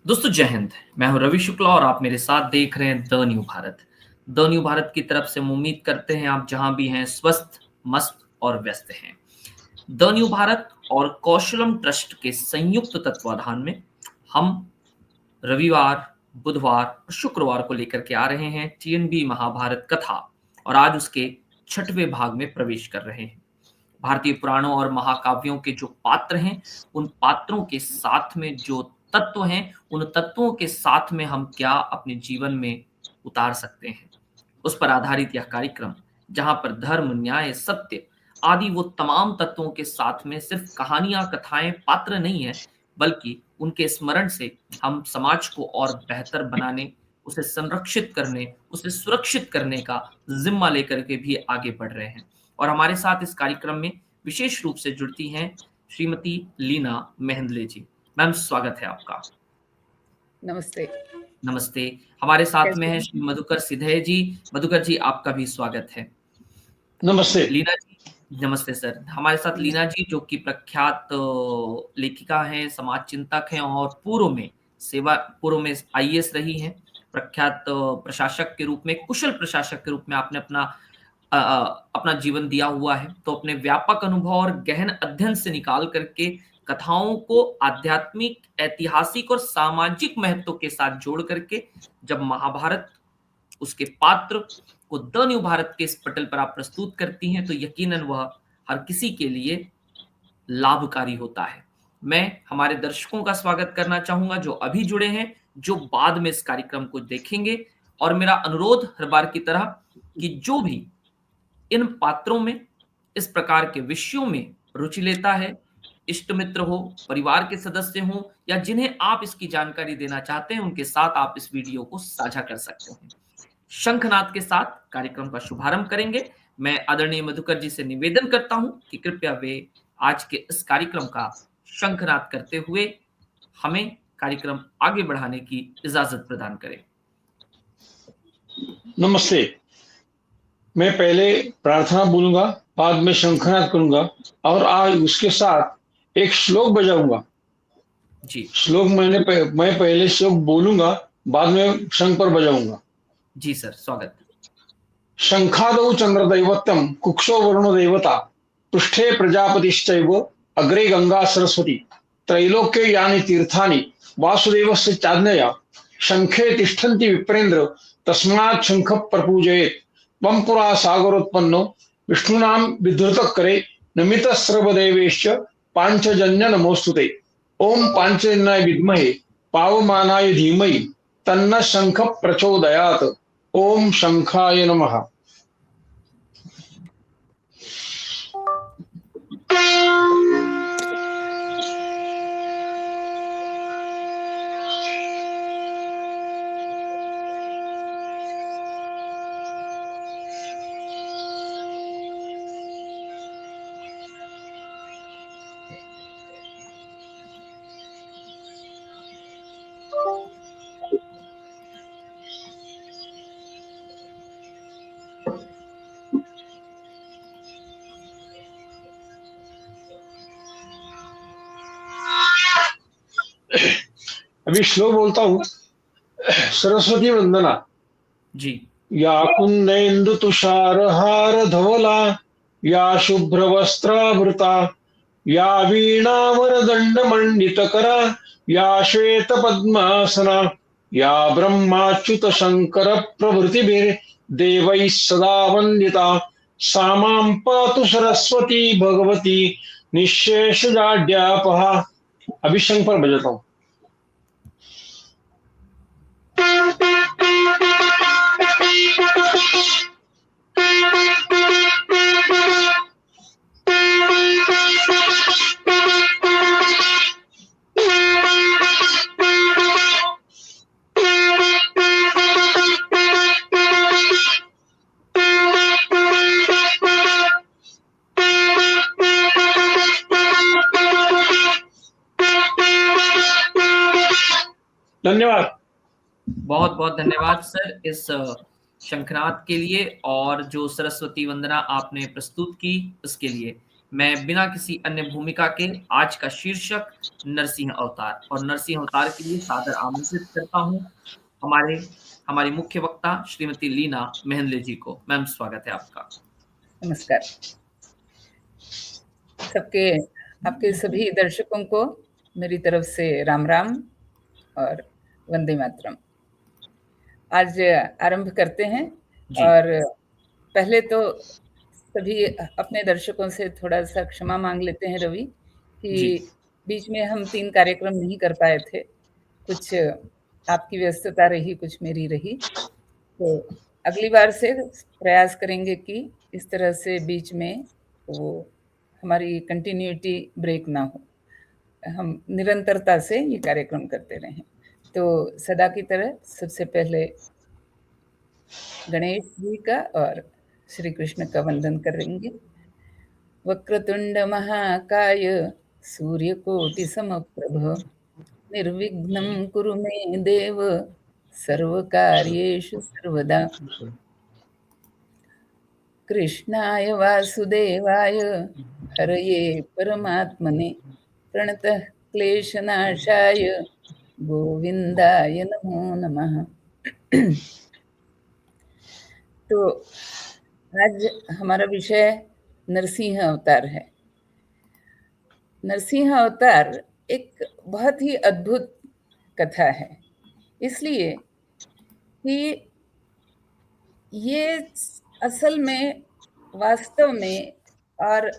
दोस्तों जय हिंद। मैं हूं रवि शुक्ला और आप मेरे साथ देख रहे हैं the new Bharat. The new Bharat की तरफ से हम उम्मीद करते हैं आप जहां भी हैं स्वस्थ, मस्त और व्यस्त हैं। द न्यू भारत और कौशलम ट्रस्ट के संयुक्त तत्वाधान में हम रविवार, बुधवार और शुक्रवार को लेकर के आ रहे हैं टीएनबी महाभारत कथा और आज उसके छठवें भाग में प्रवेश कर रहे हैं। भारतीय पुराणों और महाकाव्यों के जो पात्र हैं, उन पात्रों के साथ में जो तत्व हैं, उन तत्वों के साथ में हम क्या अपने जीवन में उतार सकते हैं, उस पर आधारित यह कार्यक्रम, जहां पर धर्म, न्याय, सत्य आदि वो तमाम तत्वों के साथ में सिर्फ कहानियां, कथाएं, पात्र नहीं है, बल्कि उनके स्मरण से हम समाज को और बेहतर बनाने, उसे संरक्षित करने, उसे सुरक्षित करने का जिम्मा लेकर के भी आगे बढ़ रहे हैं। और हमारे साथ इस कार्यक्रम में विशेष रूप से जुड़ती हैं श्रीमती लीना मेहंदले जी। मैम, स्वागत है आपका। नमस्ते। नमस्ते। हमारे साथ में कैसे है हैं? श्री मधुकर सिधे जी। मधुकर जी, आपका भी स्वागत है। नमस्ते। लीना जी, नमस्ते सर। हमारे साथ लीना जी, जो कि प्रख्यात लेखिका हैं, समाज चिंतक हैं और पूर्व में आईएएस रही हैं। प्रख्यात प्रशासक के रूप में, कुशल प्रशासक के रूप में आपने अपना जीवन दिया हुआ है। तो अपने व्यापक अनुभव और गहन अध्ययन से निकाल करके कथाओं को आध्यात्मिक, ऐतिहासिक और सामाजिक महत्व के साथ जोड़ करके जब महाभारत, उसके पात्र को द न्यू भारत के इस पटल पर आप प्रस्तुत करती हैं, तो यकीनन वह हर किसी के लिए लाभकारी होता है। मैं हमारे दर्शकों का स्वागत करना चाहूंगा जो अभी जुड़े हैं, जो बाद में इस कार्यक्रम को देखेंगे, और मेरा अनुरोध हर बार की तरह कि जो भी इन पात्रों में, इस प्रकार के विषयों में रुचि लेता है, इष्ट मित्र हो, परिवार के सदस्य हो, या जिन्हें आप इसकी जानकारी देना चाहते हैं, उनके साथ आप इस वीडियो को साझा कर सकते हैं। शंखनाद के साथ कार्यक्रम का शुभारंभ करेंगे। मैं आदरणीय मधुकर जी से निवेदन करता हूं कि कृपया वे आज के इस कार्यक्रम का शंखनाद करते हुए हमें कार्यक्रम आगे बढ़ाने की इजाजत प्रदान करें। नमस्ते। मैं पहले प्रार्थना बोलूंगा, बाद में शंखनाद करूंगा और आज उसके साथ एक श्लोक बजाऊंगा जी श्लोक मैं पहले श्लोक बोलूंगा, बाद में शंख पर बजाऊंगा। जी सर, स्वागत। शंखादौ चंद्रदैवत्यम कुक्षो वरुणो देवता पृष्ठे प्रजापतिश्चैव अग्रे गंगा सरस्वती त्रैलोक्ये यानि तीर्थानि वासुदेवस्य चाज्ञया शंखे तिष्ठन्ति विप्रेन्द्र तस्मात् शंख प्रपूजयेत् त्वं पुरा सागरोत्पन्नो विष्णुनां विधृतकरे नमितस्रवदेवेश्च पांचजन्य नमोस्तुते। ओम पांचजन्याय विद्महे पावमानाय धीमहि तन्न शंख प्रचोदयात्। ओम शंखाय नमः। अभी श्लोक बोलता हूँ। सरस्वती वंदना। जी। या कुंदेन्दु तुषार हार धवला या शुभ्र वस्त्रावृता या वीणा वरदंड मंडित करा या श्वेत पद्मासना या ब्रह्माच्युत शंकर प्रभृतिभिर देवैः सदा वंदिता सा मां पातु सरस्वती भगवती निःशेष जाड्यापहा। अभी शंख पर बजाता हूँ। धन्यवाद। बहुत बहुत धन्यवाद सर इस शंखनाद के लिए और जो सरस्वती वंदना आपने प्रस्तुत की उसके लिए। मैं बिना किसी अन्य भूमिका के आज का शीर्षक नरसिंह अवतार और नरसिंह अवतार के लिए सादर आमंत्रित करता हूँ हमारी मुख्य वक्ता श्रीमती लीना मेहंदले जी को। मैम, स्वागत है आपका। नमस्कार सबके, आपके सभी दर्शकों को मेरी तरफ से राम राम और वंदे मातरम। आज आरंभ करते हैं और पहले तो सभी अपने दर्शकों से थोड़ा सा क्षमा मांग लेते हैं रवि कि बीच में हम 3 कार्यक्रम नहीं कर पाए थे। कुछ आपकी व्यस्तता रही, कुछ मेरी रही, तो अगली बार से प्रयास करेंगे कि इस तरह से बीच में वो हमारी कंटिन्यूटी ब्रेक ना हो, हम निरंतरता से ये कार्यक्रम करते रहें। तो सदा की तरह सबसे पहले गणेश जी का और श्री कृष्ण का वंदन करेंगे। वक्रतुंड महाकाय सूर्यकोटि समप्रभ निर्विघ्नं कुरु मे देव सर्वकार्येषु सर्वदा। कृष्णाय वासुदेवाय हरये परमात्मने प्रणतः क्लेशनाशाय गोविंदाय नमो नमः। तो आज हमारा विषय नरसिंह अवतार है। नरसिंह अवतार एक बहुत ही अद्भुत कथा है, इसलिए कि ये असल में वास्तव में और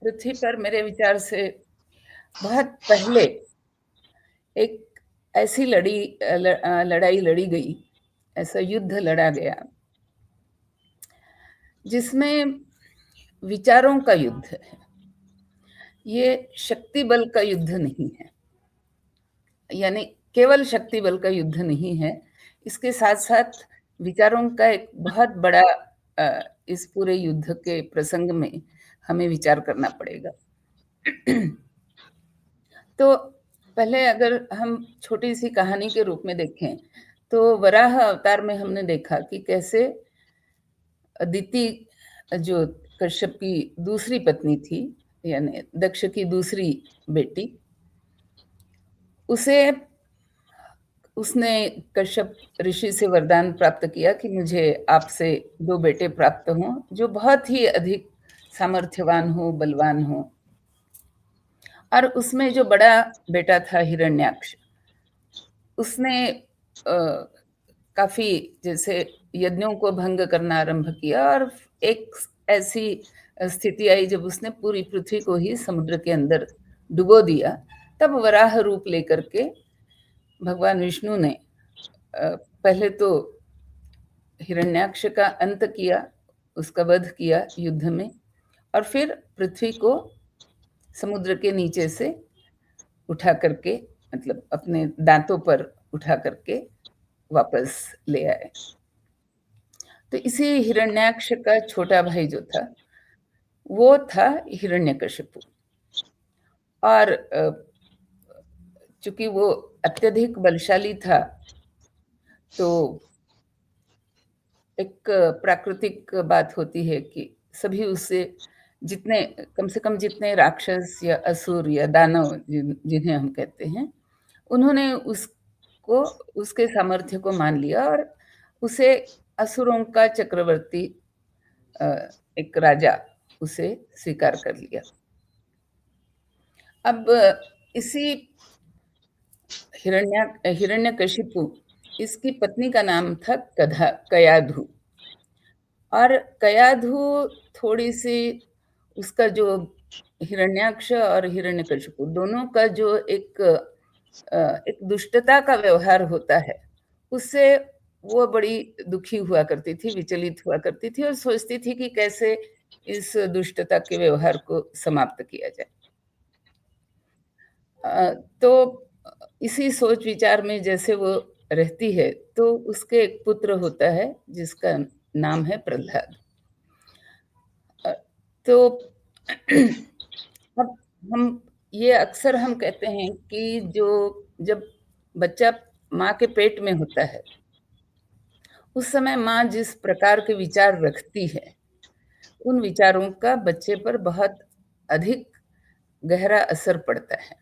पृथ्वी पर मेरे विचार से बहुत पहले एक ऐसी लड़ाई लड़ी गई, ऐसा युद्ध लड़ा गया जिसमें विचारों का युद्ध है। ये शक्ति बल का युद्ध नहीं है, यानी केवल शक्ति बल का युद्ध नहीं है, इसके साथ साथ विचारों का एक बहुत बड़ा इस पूरे युद्ध के प्रसंग में हमें विचार करना पड़ेगा। तो पहले अगर हम छोटी सी कहानी के रूप में देखें तो वराह अवतार में हमने देखा कि कैसे अदिति जो कश्यप की दूसरी पत्नी थी, यानी दक्ष की दूसरी बेटी, उसने कश्यप ऋषि से वरदान प्राप्त किया कि मुझे आपसे 2 बेटे प्राप्त हों जो बहुत ही अधिक सामर्थ्यवान हो, बलवान हो। और उसमें जो बड़ा बेटा था हिरण्याक्ष, उसने काफी जैसे यज्ञों को भंग करना आरंभ किया और एक ऐसी स्थिति आई जब उसने पूरी पृथ्वी को ही समुद्र के अंदर डुबो दिया। तब वराह रूप लेकर के भगवान विष्णु ने पहले तो हिरण्याक्ष का अंत किया, उसका वध किया युद्ध में, और फिर पृथ्वी को समुद्र के नीचे से उठा करके, मतलब अपने दांतों पर उठा करके वापस ले आए। तो इसी हिरण्याक्ष का छोटा भाई जो था वो था हिरण्यकशिपु, और चूंकि वो अत्यधिक बलशाली था तो एक प्राकृतिक बात होती है कि सभी उससे जितने, कम से कम जितने राक्षस या असुर या दानव जिन्हें हम कहते हैं, उन्होंने उसको, उसके सामर्थ्य को मान लिया और उसे असुरों का चक्रवर्ती, एक राजा, उसे स्वीकार कर लिया। अब इसी हिरण्यकशिपु, इसकी पत्नी का नाम था कयाधु, और कयाधु थोड़ी सी, उसका जो हिरण्याक्ष और हिरण्यकशिपु दोनों का जो एक दुष्टता का व्यवहार होता है, उससे वो बड़ी दुखी हुआ करती थी, विचलित हुआ करती थी और सोचती थी कि कैसे इस दुष्टता के व्यवहार को समाप्त किया जाए। तो इसी सोच विचार में जैसे वो रहती है, तो उसके एक पुत्र होता है जिसका नाम है प्रहलाद। तो अब ये अक्सर हम कहते हैं कि जब बच्चा माँ के पेट में होता है, उस समय माँ जिस प्रकार के विचार रखती है, उन विचारों का बच्चे पर बहुत अधिक गहरा असर पड़ता है।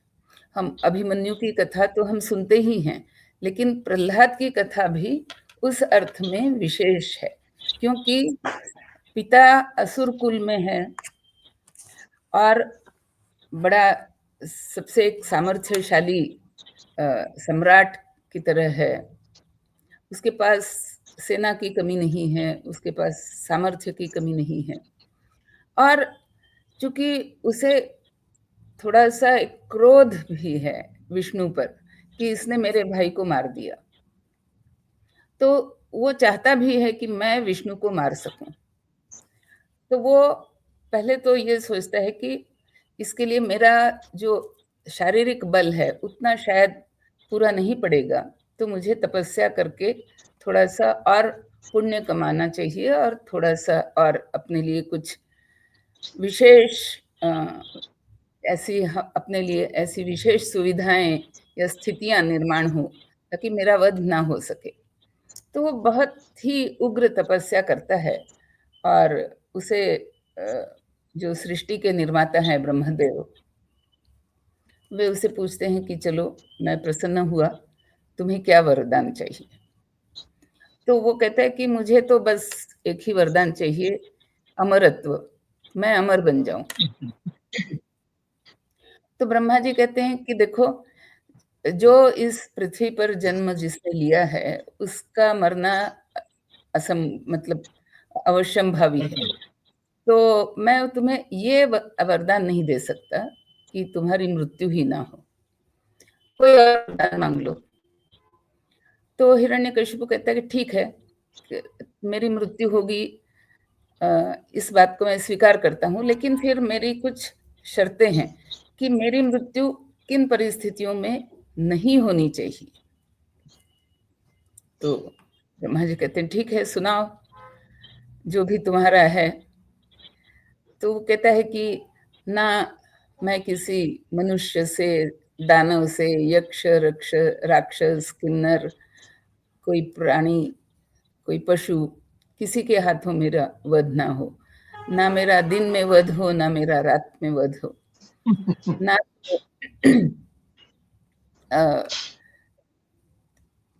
हम अभिमन्यु की कथा तो हम सुनते ही हैं, लेकिन प्रहलाद की कथा भी उस अर्थ में विशेष है, क्योंकि पिता असुर कुल में है और बड़ा सबसे एक सामर्थ्यशाली सम्राट की तरह है। उसके पास सेना की कमी नहीं है, उसके पास सामर्थ्य की कमी नहीं है, और चूंकि उसे थोड़ा सा एक क्रोध भी है विष्णु पर कि इसने मेरे भाई को मार दिया, तो वो चाहता भी है कि मैं विष्णु को मार सकूं। तो वो पहले तो ये सोचता है कि इसके लिए मेरा जो शारीरिक बल है उतना शायद पूरा नहीं पड़ेगा, तो मुझे तपस्या करके थोड़ा सा और पुण्य कमाना चाहिए और थोड़ा सा और अपने लिए कुछ विशेष अपने लिए ऐसी विशेष सुविधाएं या स्थितियां निर्माण हो ताकि मेरा वध ना हो सके। तो वो बहुत ही उग्र तपस्या करता है, और उसे जो सृष्टि के निर्माता हैं ब्रह्मदेव, वे उसे पूछते हैं कि चलो मैं प्रसन्न हुआ, तुम्हें क्या वरदान चाहिए। तो वो कहता है कि मुझे तो बस एक ही वरदान चाहिए, अमरत्व, मैं अमर बन जाऊं। तो ब्रह्मा जी कहते हैं कि देखो, जो इस पृथ्वी पर जन्म जिसने लिया है उसका मरना मतलब अवश्यंभावी है, तो मैं तुम्हें ये वरदान नहीं दे सकता कि तुम्हारी मृत्यु ही ना हो, कोई और वरदान मांग लो। तो हिरण्यकशिपु कहता है कि ठीक है, मेरी मृत्यु होगी, इस बात को मैं स्वीकार करता हूँ, लेकिन फिर मेरी कुछ शर्तें हैं कि मेरी मृत्यु किन परिस्थितियों में नहीं होनी चाहिए। तो ब्रह्मा जी कहते हैं ठीक है, सुनाओ जो भी तुम्हारा है। तो वो कहता है कि ना मैं किसी मनुष्य से, दानव से, यक्ष रक्ष राक्षस किन्नर, कोई प्राणी, कोई पशु, किसी के हाथों मेरा वध ना हो, ना मेरा दिन में वध हो, ना मेरा रात में वध हो, ना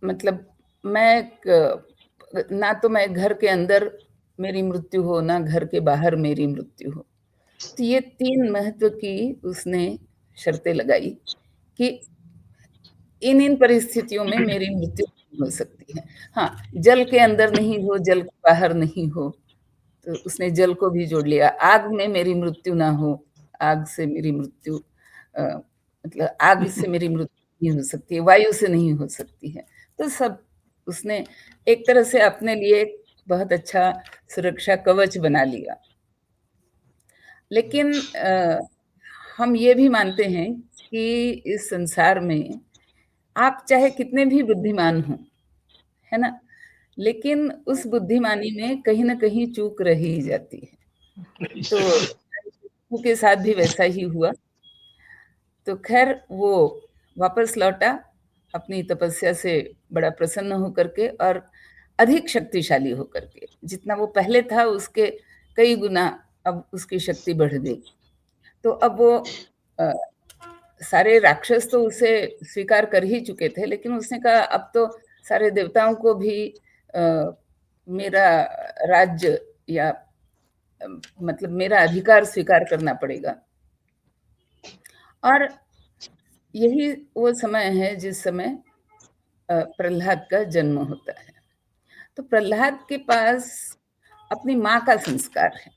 मतलब ना तो मैं घर के अंदर मेरी मृत्यु हो, ना घर के बाहर मेरी मृत्यु हो। तो ये 3 महत्व की उसने शर्तें लगाई कि इन परिस्थितियों में मेरी मृत्यु हो सकती है। हाँ, जल के अंदर नहीं हो, जल के बाहर नहीं हो, तो उसने जल को भी जोड़ लिया। आग में मेरी मृत्यु ना हो, आग से मेरी मृत्यु मतलब आग से मेरी मृत्यु नहीं हो सकती है, वायु से नहीं हो सकती है। तो सब उसने एक तरह से अपने लिए बहुत अच्छा सुरक्षा कवच बना लिया। लेकिन हम ये भी मानते हैं कि इस संसार में आप चाहे कितने भी बुद्धिमान हों, है ना? लेकिन उस बुद्धिमानी में कहीं न कहीं चूक रह ही जाती है। तो के साथ भी वैसा ही हुआ। तो खैर वो वापस लौटा अपनी तपस्या से बड़ा प्रसन्न होकर के और अधिक शक्तिशाली होकर के। जितना वो पहले था उसके कई गुना अब उसकी शक्ति बढ़ गई। तो अब वो सारे राक्षस तो उसे स्वीकार कर ही चुके थे, लेकिन उसने कहा अब तो सारे देवताओं को भी मेरा राज्य या मतलब मेरा अधिकार स्वीकार करना पड़ेगा। और यही वो समय है जिस समय प्रहलाद का जन्म होता है। तो प्रहलाद के पास अपनी माँ का संस्कार है,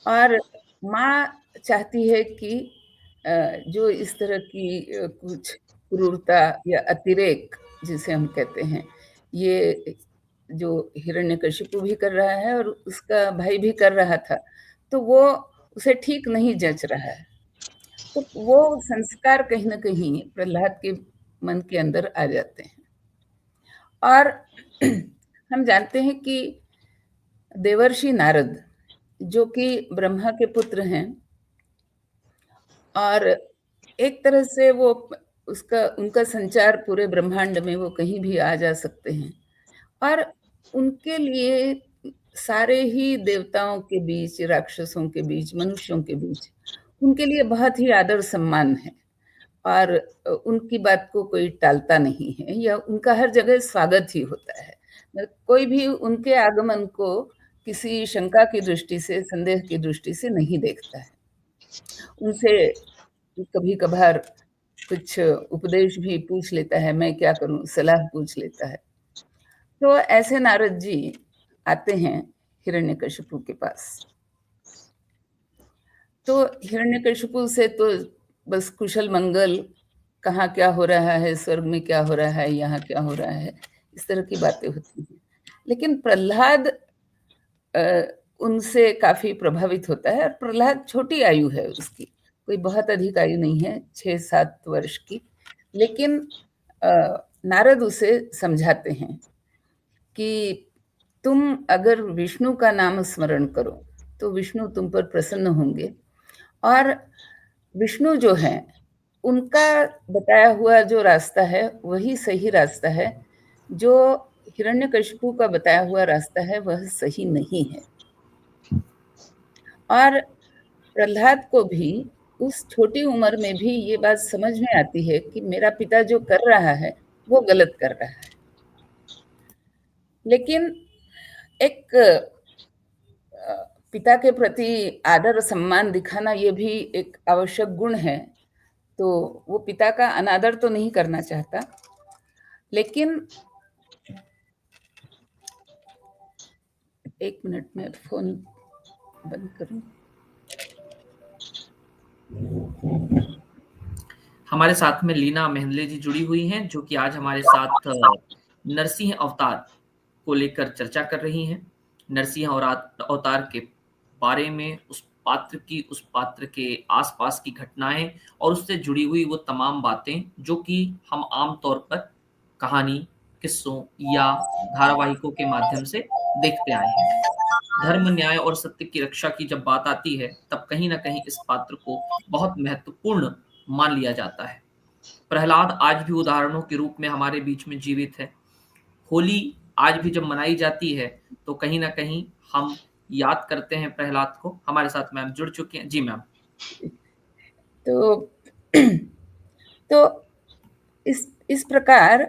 और माँ चाहती है कि जो इस तरह की कुछ क्रूरता या अतिरेक जिसे हम कहते हैं, ये जो हिरण्यकशिपु भी कर रहा है और उसका भाई भी कर रहा था, तो वो उसे ठीक नहीं जच रहा है। तो वो संस्कार कहीं न कहीं प्रहलाद के मन के अंदर आ जाते हैं। और हम जानते हैं कि देवर्षि नारद, जो कि ब्रह्मा के पुत्र हैं, और एक तरह से वो उनका संचार पूरे ब्रह्मांड में वो कहीं भी आ जा सकते हैं, और उनके लिए सारे ही देवताओं के बीच, राक्षसों के बीच, मनुष्यों के बीच उनके लिए बहुत ही आदर सम्मान है और उनकी बात को कोई टालता नहीं है या उनका हर जगह स्वागत ही होता है। कोई भी उनके आगमन को किसी शंका की दृष्टि से, संदेह की दृष्टि से नहीं देखता है। उनसे कभी-कभार कुछ उपदेश भी पूछ लेता है, मैं क्या करूँ? सलाह पूछ लेता है। तो ऐसे नारद जी आते हैं हिरण्यकशिपु के पास। तो हिरण्यकशिपु से तो बस कुशल मंगल, कहाँ क्या हो रहा है, स्वर्ग में क्या हो रहा है, यहाँ क्या हो रहा है, इस तरह की बातें होती हैं। लेकिन प्रहलाद उनसे काफ़ी प्रभावित होता है और प्रहलाद छोटी आयु है उसकी, कोई बहुत अधिक आयु नहीं है, 6-7 वर्ष की। लेकिन नारद उसे समझाते हैं कि तुम अगर विष्णु का नाम स्मरण करो तो विष्णु तुम पर प्रसन्न होंगे और विष्णु जो है उनका बताया हुआ जो रास्ता है वही सही रास्ता है, जो हिरण्यकशिपु का बताया हुआ रास्ता है वह सही नहीं है। और प्रहलाद को भी उस छोटी उम्र में भी ये बात समझ में आती है कि मेरा पिता जो कर रहा है वो गलत कर रहा है। लेकिन एक पिता के प्रति आदर सम्मान दिखाना ये भी एक आवश्यक गुण है। तो वो पिता का अनादर तो नहीं करना चाहता, लेकिन 1 मिनट में फोन बंद करूं। हमारे साथ में लीना मेहंदले जी जुड़ी हुई हैं, जो कि आज हमारे साथ नरसिंह अवतार को लेकर चर्चा कर रही हैं। नरसिंह और अवतार के बारे में, उस पात्र के आसपास की घटनाएं और उससे जुड़ी हुई वो तमाम बातें जो कि हम आमतौर पर कहानी, किस्सों या धारावाहिकों के माध्यम से देखते आए हैं। धर्म, न्याय और सत्य की रक्षा की जब बात आती है, तब कहीं न कहीं इस पात्र को बहुत महत्वपूर्ण मान लिया जाता है। प्रहलाद आज भी उदाहरणों के रूप में हमारे बीच में जीवित है। होली आज भी जब मनाई जाती है, तो कहीं न कहीं हम याद करते हैं प्रहलाद को। हमारे साथ मैम जुड़ चुकी हैं। जी मैम। तो तो इस प्रकार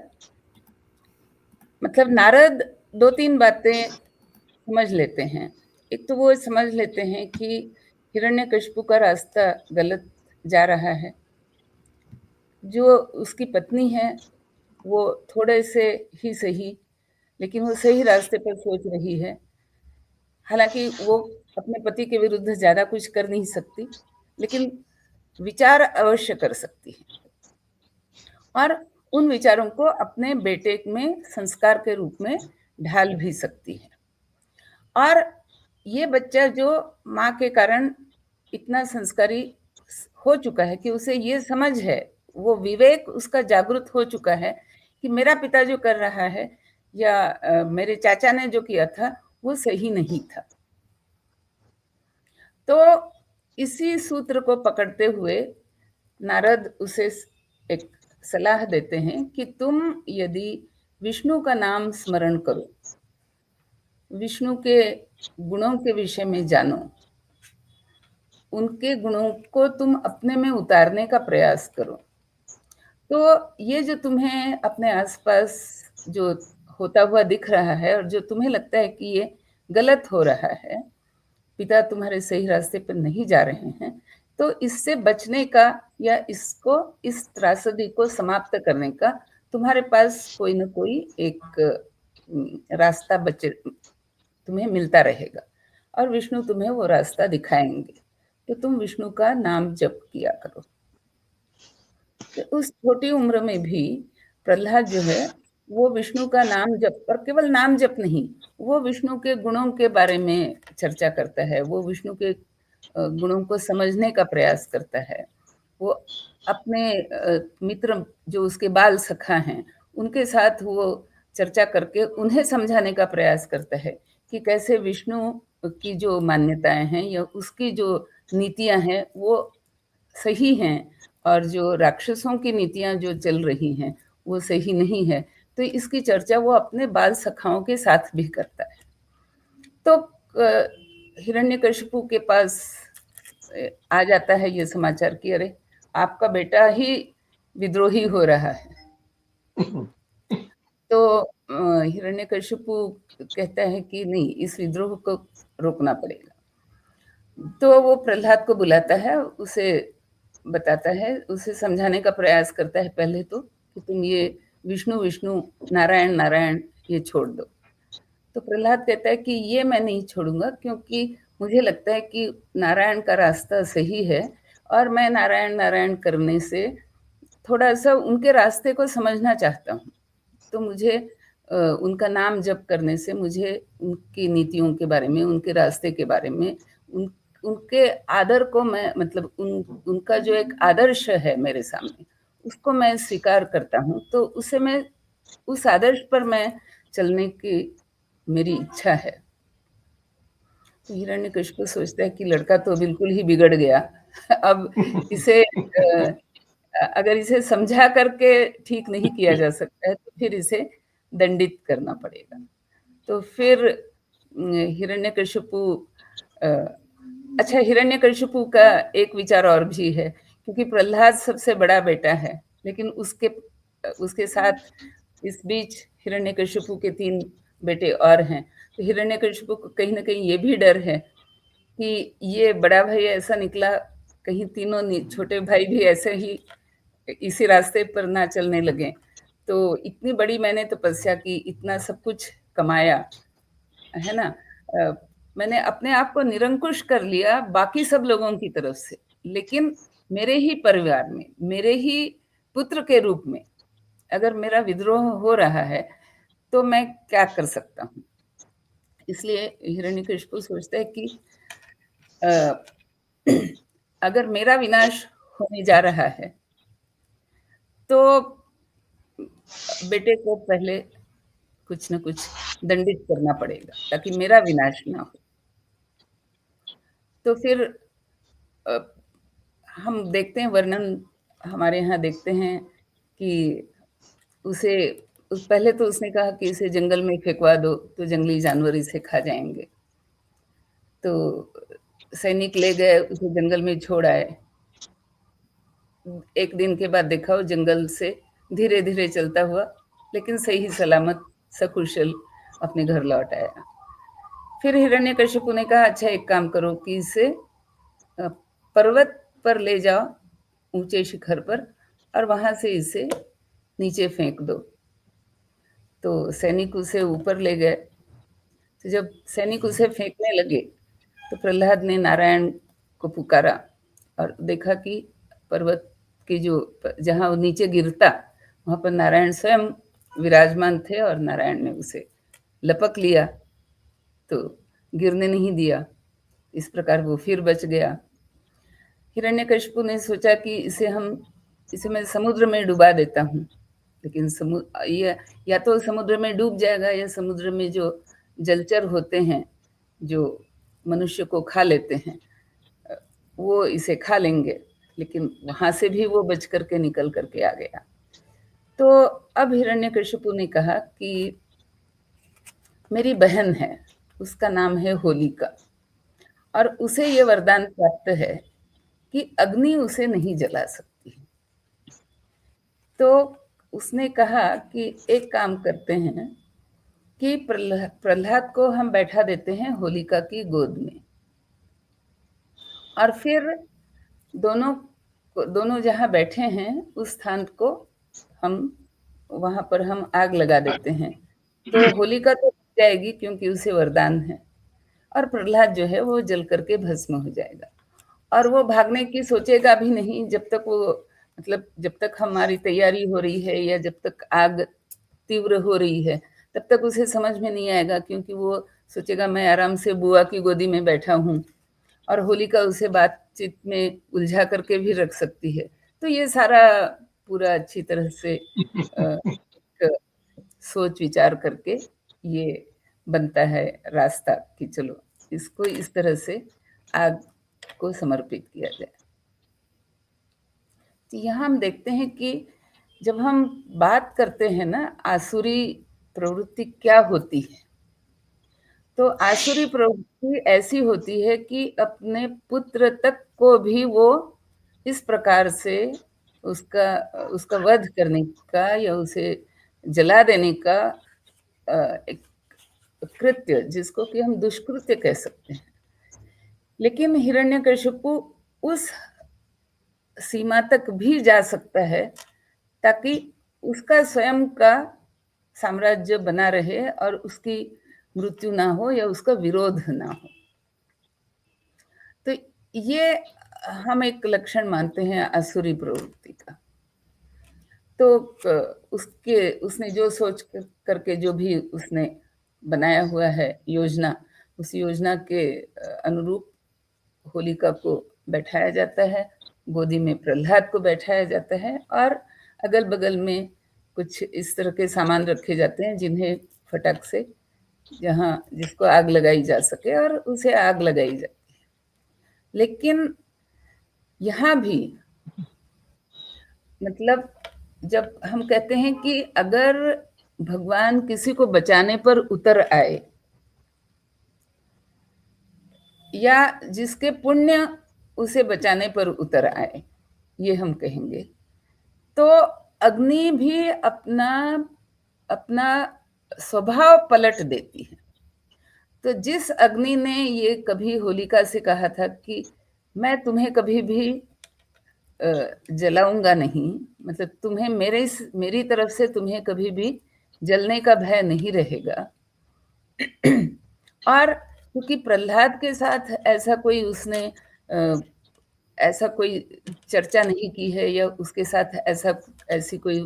मतलब नारद 2-3 बातें समझ लेते हैं। एक तो वो समझ लेते हैं कि हिरण्यकशिपु का रास्ता गलत जा रहा है। जो उसकी पत्नी है वो थोड़े से ही सही, लेकिन वो सही रास्ते पर सोच रही है। हालांकि वो अपने पति के विरुद्ध ज्यादा कुछ कर नहीं सकती, लेकिन विचार अवश्य कर सकती है और उन विचारों को अपने बेटे में संस्कार के रूप में ढाल भी सकती है। और ये बच्चा जो माँ के कारण इतना संस्कारी हो चुका है कि उसे ये समझ है, वो विवेक उसका जागृत हो चुका है कि मेरा पिता जो कर रहा है या मेरे चाचा ने जो किया था वो सही नहीं था। तो इसी सूत्र को पकड़ते हुए नारद उसे एक सलाह देते हैं कि तुम यदि विष्णु का नाम स्मरण करो, विष्णु के गुणों के विषय में जानो, उनके गुणों को तुम अपने में उतारने का प्रयास करो, तो ये जो तुम्हें अपने आसपास जो होता हुआ दिख रहा है और जो तुम्हें लगता है कि ये गलत हो रहा है, पिता तुम्हारे सही रास्ते पर नहीं जा रहे हैं, तो इससे बचने का या इसको, इस त्रासदी को समाप्त करने का तुम्हारे पास कोई ना कोई एक रास्ता तुम्हें मिलता रहेगा और विष्णु तुम्हें वो रास्ता दिखाएंगे। तो तुम विष्णु का नाम जप किया करो। तो उस छोटी उम्र में भी प्रहलाद जो है वो विष्णु का नाम जप, और केवल नाम जप नहीं, वो विष्णु के गुणों के बारे में चर्चा करता है, वो विष्णु के गुणों को समझने का प्रयास करता है। वो अपने मित्र जो उसके बाल सखा हैं उनके साथ वो चर्चा करके उन्हें समझाने का प्रयास करता है कि कैसे विष्णु की जो मान्यताएं हैं या उसकी जो नीतियां हैं वो सही हैं और जो राक्षसों की नीतियां जो चल रही हैं वो सही नहीं है। तो इसकी चर्चा वो अपने बाल सखाओं के साथ भी करता है। तो हिरण्यकशिपु के पास आ जाता है ये समाचार कि अरे आपका बेटा ही विद्रोही हो रहा है। तो हिरण्यकशिपु कहता है कि नहीं, इस विद्रोह को रोकना पड़ेगा। तो वो प्रहलाद को बुलाता है, उसे बताता है, उसे समझाने का प्रयास करता है पहले तो कि तुम ये विष्णु विष्णु नारायण नारायण ये छोड़ दो। तो प्रहलाद कहता है कि ये मैं नहीं छोड़ूंगा, क्योंकि मुझे लगता है कि नारायण का रास्ता सही है और मैं नारायण नारायण करने से थोड़ा सा उनके रास्ते को समझना चाहता हूँ। तो मुझे उनका नाम जप करने से मुझे उनकी नीतियों के बारे में, उनके रास्ते के बारे में, उनके आदर को मैं मतलब उनका जो एक आदर्श है मेरे सामने, उसको मैं स्वीकार करता हूँ। तो उसे मैं उस आदर्श पर मैं चलने की मेरी इच्छा है। तो हिरण्यकशिपु सोचता है कि लड़का तो बिल्कुल ही बिगड़ गया। अब इसे अगर इसे समझा करके ठीक नहीं किया जा सकता है तो फिर इसे दंडित करना पड़ेगा। तो फिर हिरण्यकशिपु अच्छा, हिरण्यकशिपु का एक विचार और भी है, क्योंकि प्रहलाद सबसे बड़ा बेटा है, लेकिन उसके साथ इस बीच हिरण्यकशिपु के 3 बेटे और हैं। तो हिरण्यकशिपु को कहीं न कहीं ये भी डर है कि ये बड़ा भाई ऐसा निकला, कहीं तीनों छोटे भाई भी ऐसे ही इसी रास्ते पर ना चलने लगे। तो इतनी बड़ी मैंने तपस्या की, इतना सब कुछ कमाया, है ना? मैंने अपने आप को निरंकुश कर लिया बाकी सब लोगों की तरफ से, लेकिन मेरे ही परिवार में, मेरे ही पुत्र के रूप में अगर मेरा विद्रोह हो रहा है, तो मैं क्या कर सकता हूँ? इसलिए हिरण्यकशिपु सोचता है कि अगर मेरा विनाश होने जा रहा है, तो बेटे को पहले कुछ न कुछ दंडित करना पड़ेगा, ताकि मेरा विनाश ना हो। तो फिर हम देखते हैं वर्णन, हमारे यहाँ देखते हैं कि उसे पहले तो उसने कहा कि इसे जंगल में फेंकवा दो, तो जंगली जानवर इसे खा जाएंगे। तो सैनिक ले गए, उसे जंगल में छोड़ आए। एक दिन के बाद देखा वो जंगल से धीरे धीरे चलता हुआ, लेकिन सही सलामत सकुशल अपने घर लौट आया। फिर हिरण्यकशिपु ने कहा अच्छा एक काम करो कि इसे पर्वत पर ले जाओ, ऊंचे शिखर पर, और वहां से इसे नीचे फेंक दो। तो सैनिक उसे ऊपर ले गए। तो जब सैनिक उसे फेंकने लगे तो प्रहलाद ने नारायण को पुकारा और देखा कि पर्वत की जो जहाँ वो नीचे गिरता वहाँ पर नारायण स्वयं विराजमान थे और नारायण ने उसे लपक लिया, तो गिरने नहीं दिया। इस प्रकार वो फिर बच गया। हिरण्यकशिपु ने सोचा कि इसे मैं समुद्र में डुबा देता हूँ, लेकिन या तो समुद्र में डूब जाएगा, या समुद्र में जो जलचर होते हैं जो मनुष्य को खा लेते हैं, वो इसे खा लेंगे। लेकिन वहां से भी वो बच करके निकल करके आ गया। तो अब हिरण्यकशिपु ने कहा कि मेरी बहन है, उसका नाम है होलिका, और उसे ये वरदान प्राप्त है कि अग्नि उसे नहीं जला सकती। तो उसने कहा कि एक काम करते हैं कि प्रहलाद को हम बैठा देते हैं होलिका की गोद में, और फिर दोनों जहाँ बैठे हैं उस स्थान को हम वहां पर हम आग लगा देते हैं। तो होलिका तो बच जाएगी क्योंकि उसे वरदान है, और प्रहलाद जो है वो जल करके भस्म हो जाएगा। और वो भागने की सोचेगा भी नहीं जब तक वो मतलब जब तक हमारी तैयारी हो रही है या जब तक आग तीव्र हो रही है, तब तक उसे समझ में नहीं आएगा, क्योंकि वो सोचेगा मैं आराम से बुआ की गोदी में बैठा हूँ, और होलिका उसे बातचीत में उलझा करके भी रख सकती है। तो ये सारा पूरा अच्छी तरह से सोच विचार करके ये बनता है रास्ता कि चलो इसको इस तरह से आग को समर्पित किया जाए। तो यहाँ हम देखते हैं कि जब हम बात करते हैं ना आसुरी प्रवृत्ति क्या होती है, तो आसुरी प्रवृत्ति ऐसी होती है कि अपने पुत्र तक को भी वो इस प्रकार से उसका उसका वध करने का या उसे जला देने का एक कृत्य, जिसको कि हम दुष्कृत्य कह सकते हैं। लेकिन हिरण्यकशिपु उस सीमा तक भी जा सकता है ताकि उसका स्वयं का साम्राज्य बना रहे और उसकी मृत्यु ना हो या उसका विरोध ना हो। तो ये हम एक लक्षण मानते हैं आसुरी प्रवृत्ति का। तो उसने जो सोच करके जो भी उसने बनाया हुआ है योजना, उस योजना के अनुरूप होलिका को बैठाया जाता है, गोदी में प्रहलाद को बैठाया जाता है और अगल बगल में कुछ इस तरह के सामान रखे जाते हैं जिन्हें फटक से जिसको आग लगाई जा सके और उसे आग लगाई जाती है। लेकिन यहाँ भी मतलब जब हम कहते हैं कि अगर भगवान किसी को बचाने पर उतर आए या जिसके पुण्य उसे बचाने पर उतर आए, ये हम कहेंगे, तो अग्नि भी अपना अपना स्वभाव पलट देती है। तो जिस अग्नि ने ये कभी होलिका से कहा था कि मैं तुम्हें कभी भी जलाऊंगा नहीं, मतलब तुम्हें मेरी तरफ से तुम्हें कभी भी जलने का भय नहीं रहेगा। और क्योंकि प्रहलाद के साथ ऐसा कोई चर्चा नहीं की है या उसके साथ ऐसी कोई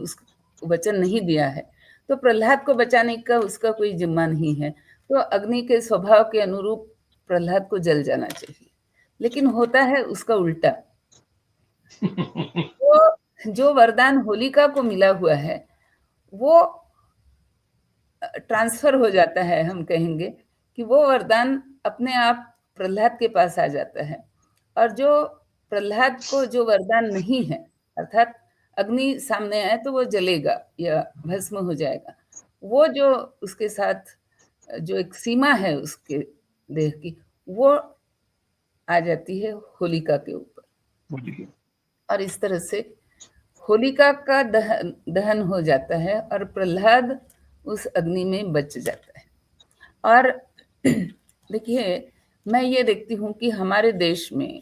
वचन नहीं दिया है, तो प्रहलाद को बचाने का उसका कोई जिम्मा नहीं है। तो अग्नि के स्वभाव के अनुरूप प्रहलाद को जल जाना चाहिए, लेकिन होता है उसका उल्टा। तो जो वरदान होलिका को मिला हुआ है वो ट्रांसफर हो जाता है, हम कहेंगे कि वो वरदान अपने आप प्रहलाद के पास आ जाता है। और जो प्रहलाद को जो वरदान नहीं है, अर्थात अग्नि सामने आए तो वो जलेगा या भस्म हो जाएगा, वो जो उसके साथ जो एक सीमा है उसके देह की, वो आ जाती है होलिका के ऊपर। और इस तरह से होलिका का दहन हो जाता है और प्रहलाद उस अग्नि में बच जाता है। और देखिए, मैं ये देखती हूँ कि हमारे देश में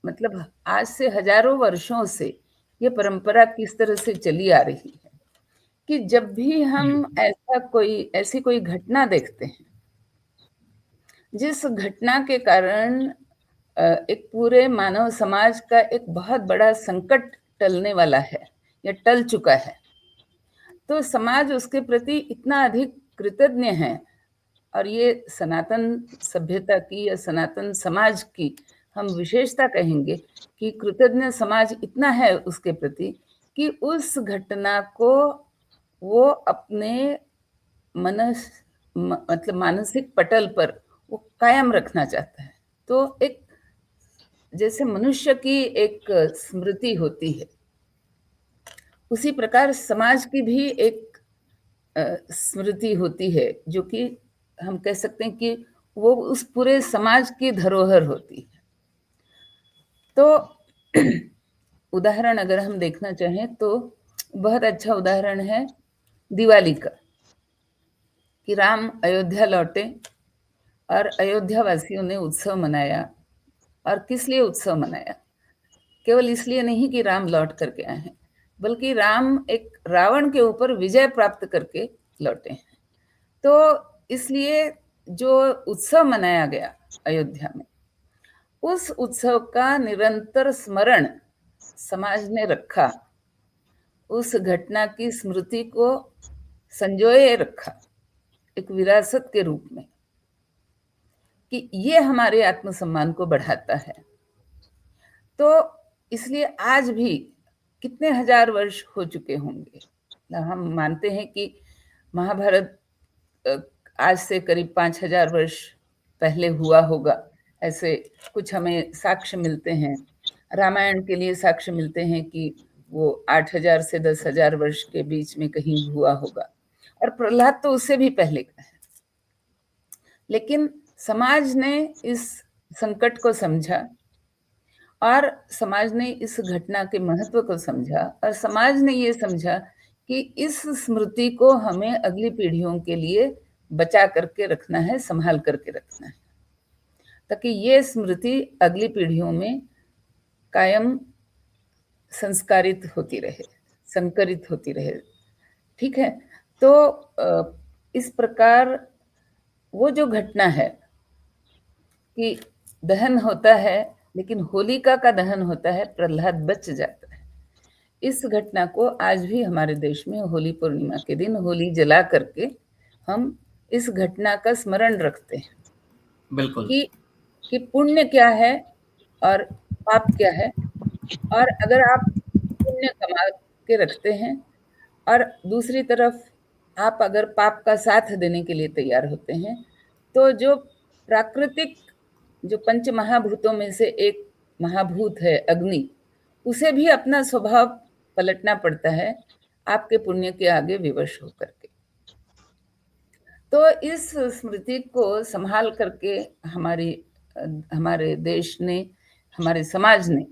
मतलब आज से हजारों वर्षों से ये परंपरा किस तरह से चली आ रही है कि जब भी हम ऐसी कोई घटना देखते हैं जिस घटना के कारण एक पूरे मानव समाज का एक बहुत बड़ा संकट टलने वाला है या टल चुका है, तो समाज उसके प्रति इतना अधिक कृतज्ञ है। और ये सनातन सभ्यता की या सनातन समाज की हम विशेषता कहेंगे कि कृतज्ञ समाज इतना है उसके प्रति कि उस घटना को वो अपने मतलब मानसिक पटल पर वो कायम रखना चाहता है। तो एक जैसे मनुष्य की एक स्मृति होती है, उसी प्रकार समाज की भी एक स्मृति होती है, जो कि हम कह सकते हैं कि वो उस पूरे समाज की धरोहर होती है। तो उदाहरण अगर हम देखना चाहें तो बहुत अच्छा उदाहरण है दिवाली का, कि राम अयोध्या लौटे और अयोध्या वासियों ने उत्सव मनाया। और किस लिए उत्सव मनाया? केवल इसलिए नहीं कि राम लौट करके आए हैं, बल्कि राम एक रावण के ऊपर विजय प्राप्त करके लौटे हैं। तो इसलिए जो उत्सव मनाया गया अयोध्या में, उस उत्सव का निरंतर स्मरण समाज ने रखा, उस घटना की स्मृति को संजोए रखा एक विरासत के रूप में, कि ये हमारे आत्मसम्मान को बढ़ाता है। तो इसलिए आज भी कितने हजार वर्ष हो चुके होंगे, हम मानते हैं कि महाभारत आज से करीब 5000 वर्ष पहले हुआ होगा, ऐसे कुछ हमें साक्ष्य मिलते हैं। रामायण के लिए साक्ष्य मिलते हैं कि वो 8000 से 10,000 वर्ष के बीच में कहीं हुआ होगा, और प्रहलाद तो उससे भी पहले का है। लेकिन समाज ने इस संकट को समझा और समाज ने इस घटना के महत्व को समझा और समाज ने ये समझा कि इस स्मृति को हमें अगली पीढ़ियों के लिए बचा करके रखना है, संभाल करके रखना है, ताकि ये स्मृति अगली पीढ़ियों में कायम संस्कारित होती रहे, संकरित होती रहे। ठीक है, तो इस प्रकार वो जो घटना है कि दहन होता है, लेकिन होलिका का दहन होता है, प्रहलाद बच जाता है। इस घटना को आज भी हमारे देश में होली पूर्णिमा के दिन होली जला करके हम इस घटना का स्मरण रखते हैं। बिल्कुल कि पुण्य क्या है और पाप क्या है, और अगर आप पुण्य कमा के रखते हैं और दूसरी तरफ आप अगर पाप का साथ देने के लिए तैयार होते हैं, तो जो प्राकृतिक जो पंच महाभूतों में से एक महाभूत है अग्नि, उसे भी अपना स्वभाव पलटना पड़ता है आपके पुण्य के आगे विवश होकर के। तो इस स्मृति को संभाल करके हमारे देश ने, हमारे समाज ने,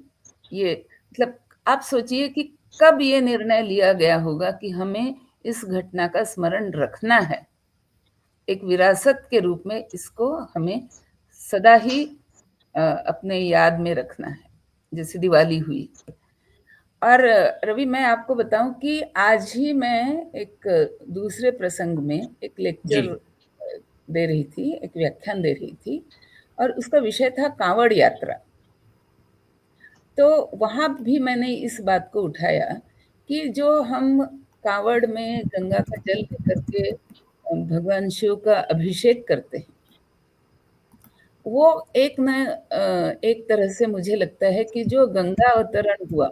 ये मतलब आप सोचिए कि कब ये निर्णय लिया गया होगा कि हमें इस घटना का स्मरण रखना है, एक विरासत के रूप में इसको हमें सदा ही अपने याद में रखना है, जैसे दिवाली हुई। और रवि, मैं आपको बताऊं कि आज ही मैं एक दूसरे प्रसंग में एक लेक्चर दे रही थी, एक व्याख्यान दे रही थी, और उसका विषय था कांवड़ यात्रा। तो वहां भी मैंने इस बात को उठाया कि जो हम कांवड़ में गंगा का जल लेकर के भगवान शिव का अभिषेक करते हैं, वो एक तरह से मुझे लगता है कि जो गंगा अवतरण हुआ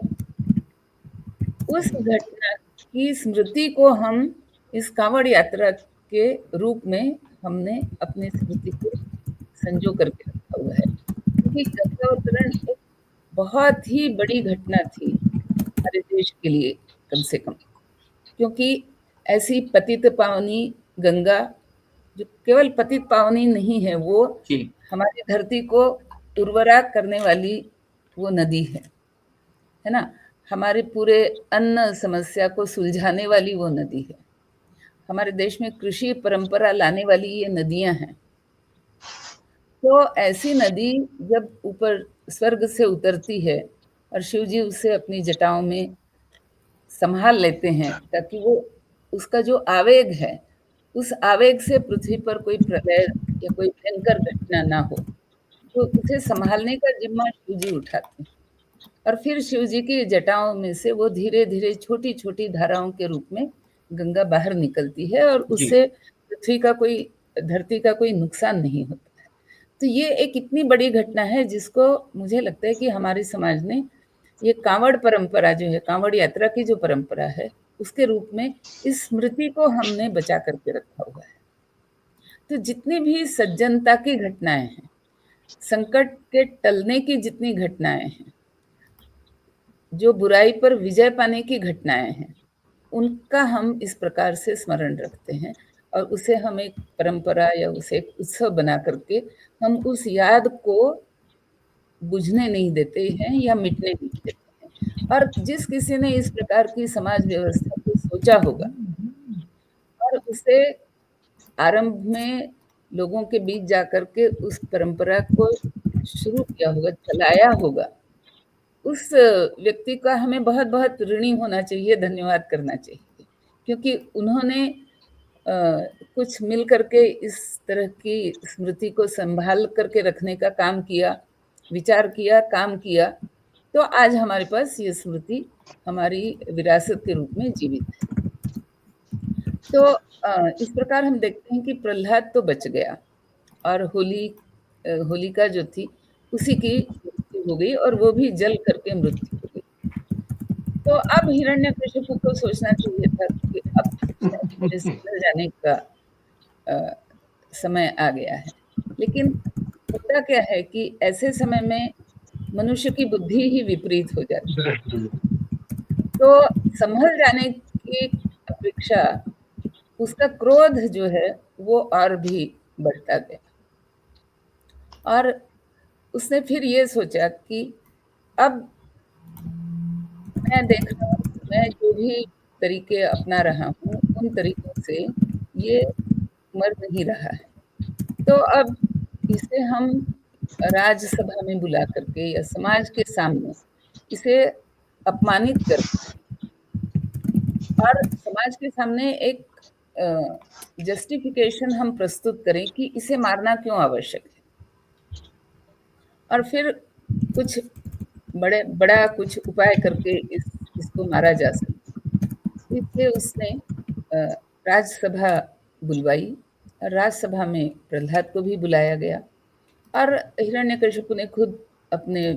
उस घटना की स्मृति को हम इस कांवड़ यात्रा के रूप में हमने अपनी स्मृति को संजो करके रखा हुआ है, क्योंकि गंगा अवतरण एक बहुत ही बड़ी घटना थी हमारे देश के लिए, कम से कम, क्योंकि ऐसी पतित पावनी गंगा, जो केवल पतित पावनी नहीं है, वो हमारी धरती को उर्वरा करने वाली वो नदी है ना, हमारे पूरे अन्न समस्या को सुलझाने वाली वो नदी है, हमारे देश में कृषि परंपरा लाने वाली ये नदियां हैं। तो ऐसी नदी जब ऊपर स्वर्ग से उतरती है और शिव जी उसे अपनी जटाओं में संभाल लेते हैं ताकि वो उसका जो आवेग है, उस आवेग से पृथ्वी पर कोई प्रलय या कोई भयंकर घटना ना हो, तो उसे संभालने का जिम्मा शिव जी उठाते हैं। और फिर शिव जी की जटाओं में से वो धीरे धीरे छोटी छोटी धाराओं के रूप में गंगा बाहर निकलती है और उससे पृथ्वी का कोई, धरती का कोई नुकसान नहीं होता है। तो ये एक इतनी बड़ी घटना है जिसको मुझे लगता है कि हमारे समाज ने ये कांवड़ परंपरा जो है, कांवड़ यात्रा की जो परंपरा है, उसके रूप में इस स्मृति को हमने बचा करके रखा हुआ है। तो जितनी भी सज्जनता की घटनाएं हैं, संकट के टलने की जितनी घटनाएं हैं, जो बुराई पर विजय पाने की घटनाएं हैं, उनका हम इस प्रकार से स्मरण रखते हैं और उसे हम एक परंपरा या उसे एक उत्सव बना करके हम उस याद को बुझने नहीं देते हैं या मिटने नहीं देते हैं। और जिस किसी ने इस प्रकार की समाज व्यवस्था को सोचा होगा और उसे आरंभ में लोगों के बीच जाकर के उस परंपरा को शुरू किया होगा, चलाया होगा, उस व्यक्ति का हमें बहुत बहुत ऋणी होना चाहिए, धन्यवाद करना चाहिए, क्योंकि उन्होंने कुछ मिल करके इस तरह की स्मृति को संभाल करके रखने का काम किया, विचार किया, काम किया, तो आज हमारे पास ये स्मृति हमारी विरासत के रूप में जीवित है। तो इस प्रकार हम देखते हैं कि प्रहलाद तो बच गया और होलिका जो थी उसी की मृत्यु हो गई और वो भी जल करके मृत्यु हो गई। तो अब हिरण्यकशिपु को सोचना चाहिए था कि अब संभल जाने का समय आ गया है, लेकिन होता क्या है कि ऐसे समय में मनुष्य की बुद्धि ही विपरीत हो जाती है। तो संभल जाने की अपेक्षा उसका क्रोध जो है वो और भी बढ़ता गया और उसने फिर ये सोचा कि अब मैं देख रहा हूँ, मैं जो भी तरीके अपना रहा हूँ, उन तरीकों से ये मर नहीं रहा है। तो अब इसे हम राज्यसभा में बुला करके या समाज के सामने इसे अपमानित कर और समाज के सामने एक जस्टिफिकेशन हम प्रस्तुत करें कि इसे मारना क्यों आवश्यक है। और फिर कुछ बड़ा कुछ उपाय करके इसको मारा जा सकता। इसलिए उसने राज्यसभा बुलवाई और राज्यसभा में प्रहलाद को भी बुलाया गया और हिरण्यकशिपु ने खुद अपने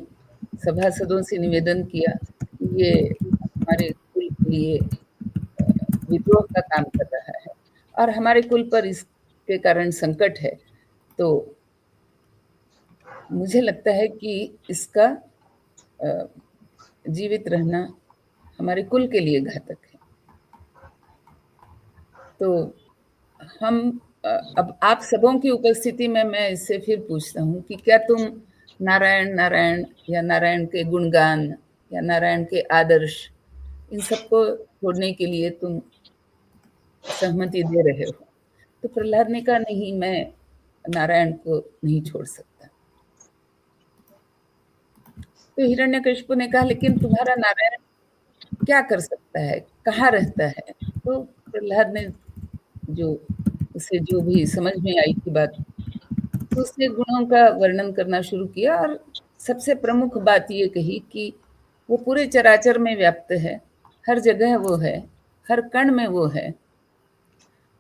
सभासदों से निवेदन किया कि ये हमारे कुल के लिए विद्रोह का काम कर रहा है और हमारे कुल पर इसके कारण संकट है। तो मुझे लगता है कि इसका जीवित रहना हमारे कुल के लिए घातक है। तो हम अब आप सबों की उपस्थिति में मैं इससे फिर पूछता हूँ कि क्या तुम नारायण नारायण या नारायण के गुणगान या नारायण के आदर्श इन सबको छोड़ने के लिए तुम सहमति दे रहे हो? तो प्रहलाद ने कहा नहीं, मैं नारायण को नहीं छोड़ सकता। तो हिरण्यकशिपु ने कहा लेकिन तुम्हारा नारायण क्या कर सकता है, कहाँ रहता है? तो प्रहलाद ने जो उसे जो भी समझ में आई थी बात, तो उसने गुणों का वर्णन करना शुरू किया और सबसे प्रमुख बात ये कही कि वो पूरे चराचर में व्याप्त है, हर जगह वो है, हर कण में वो है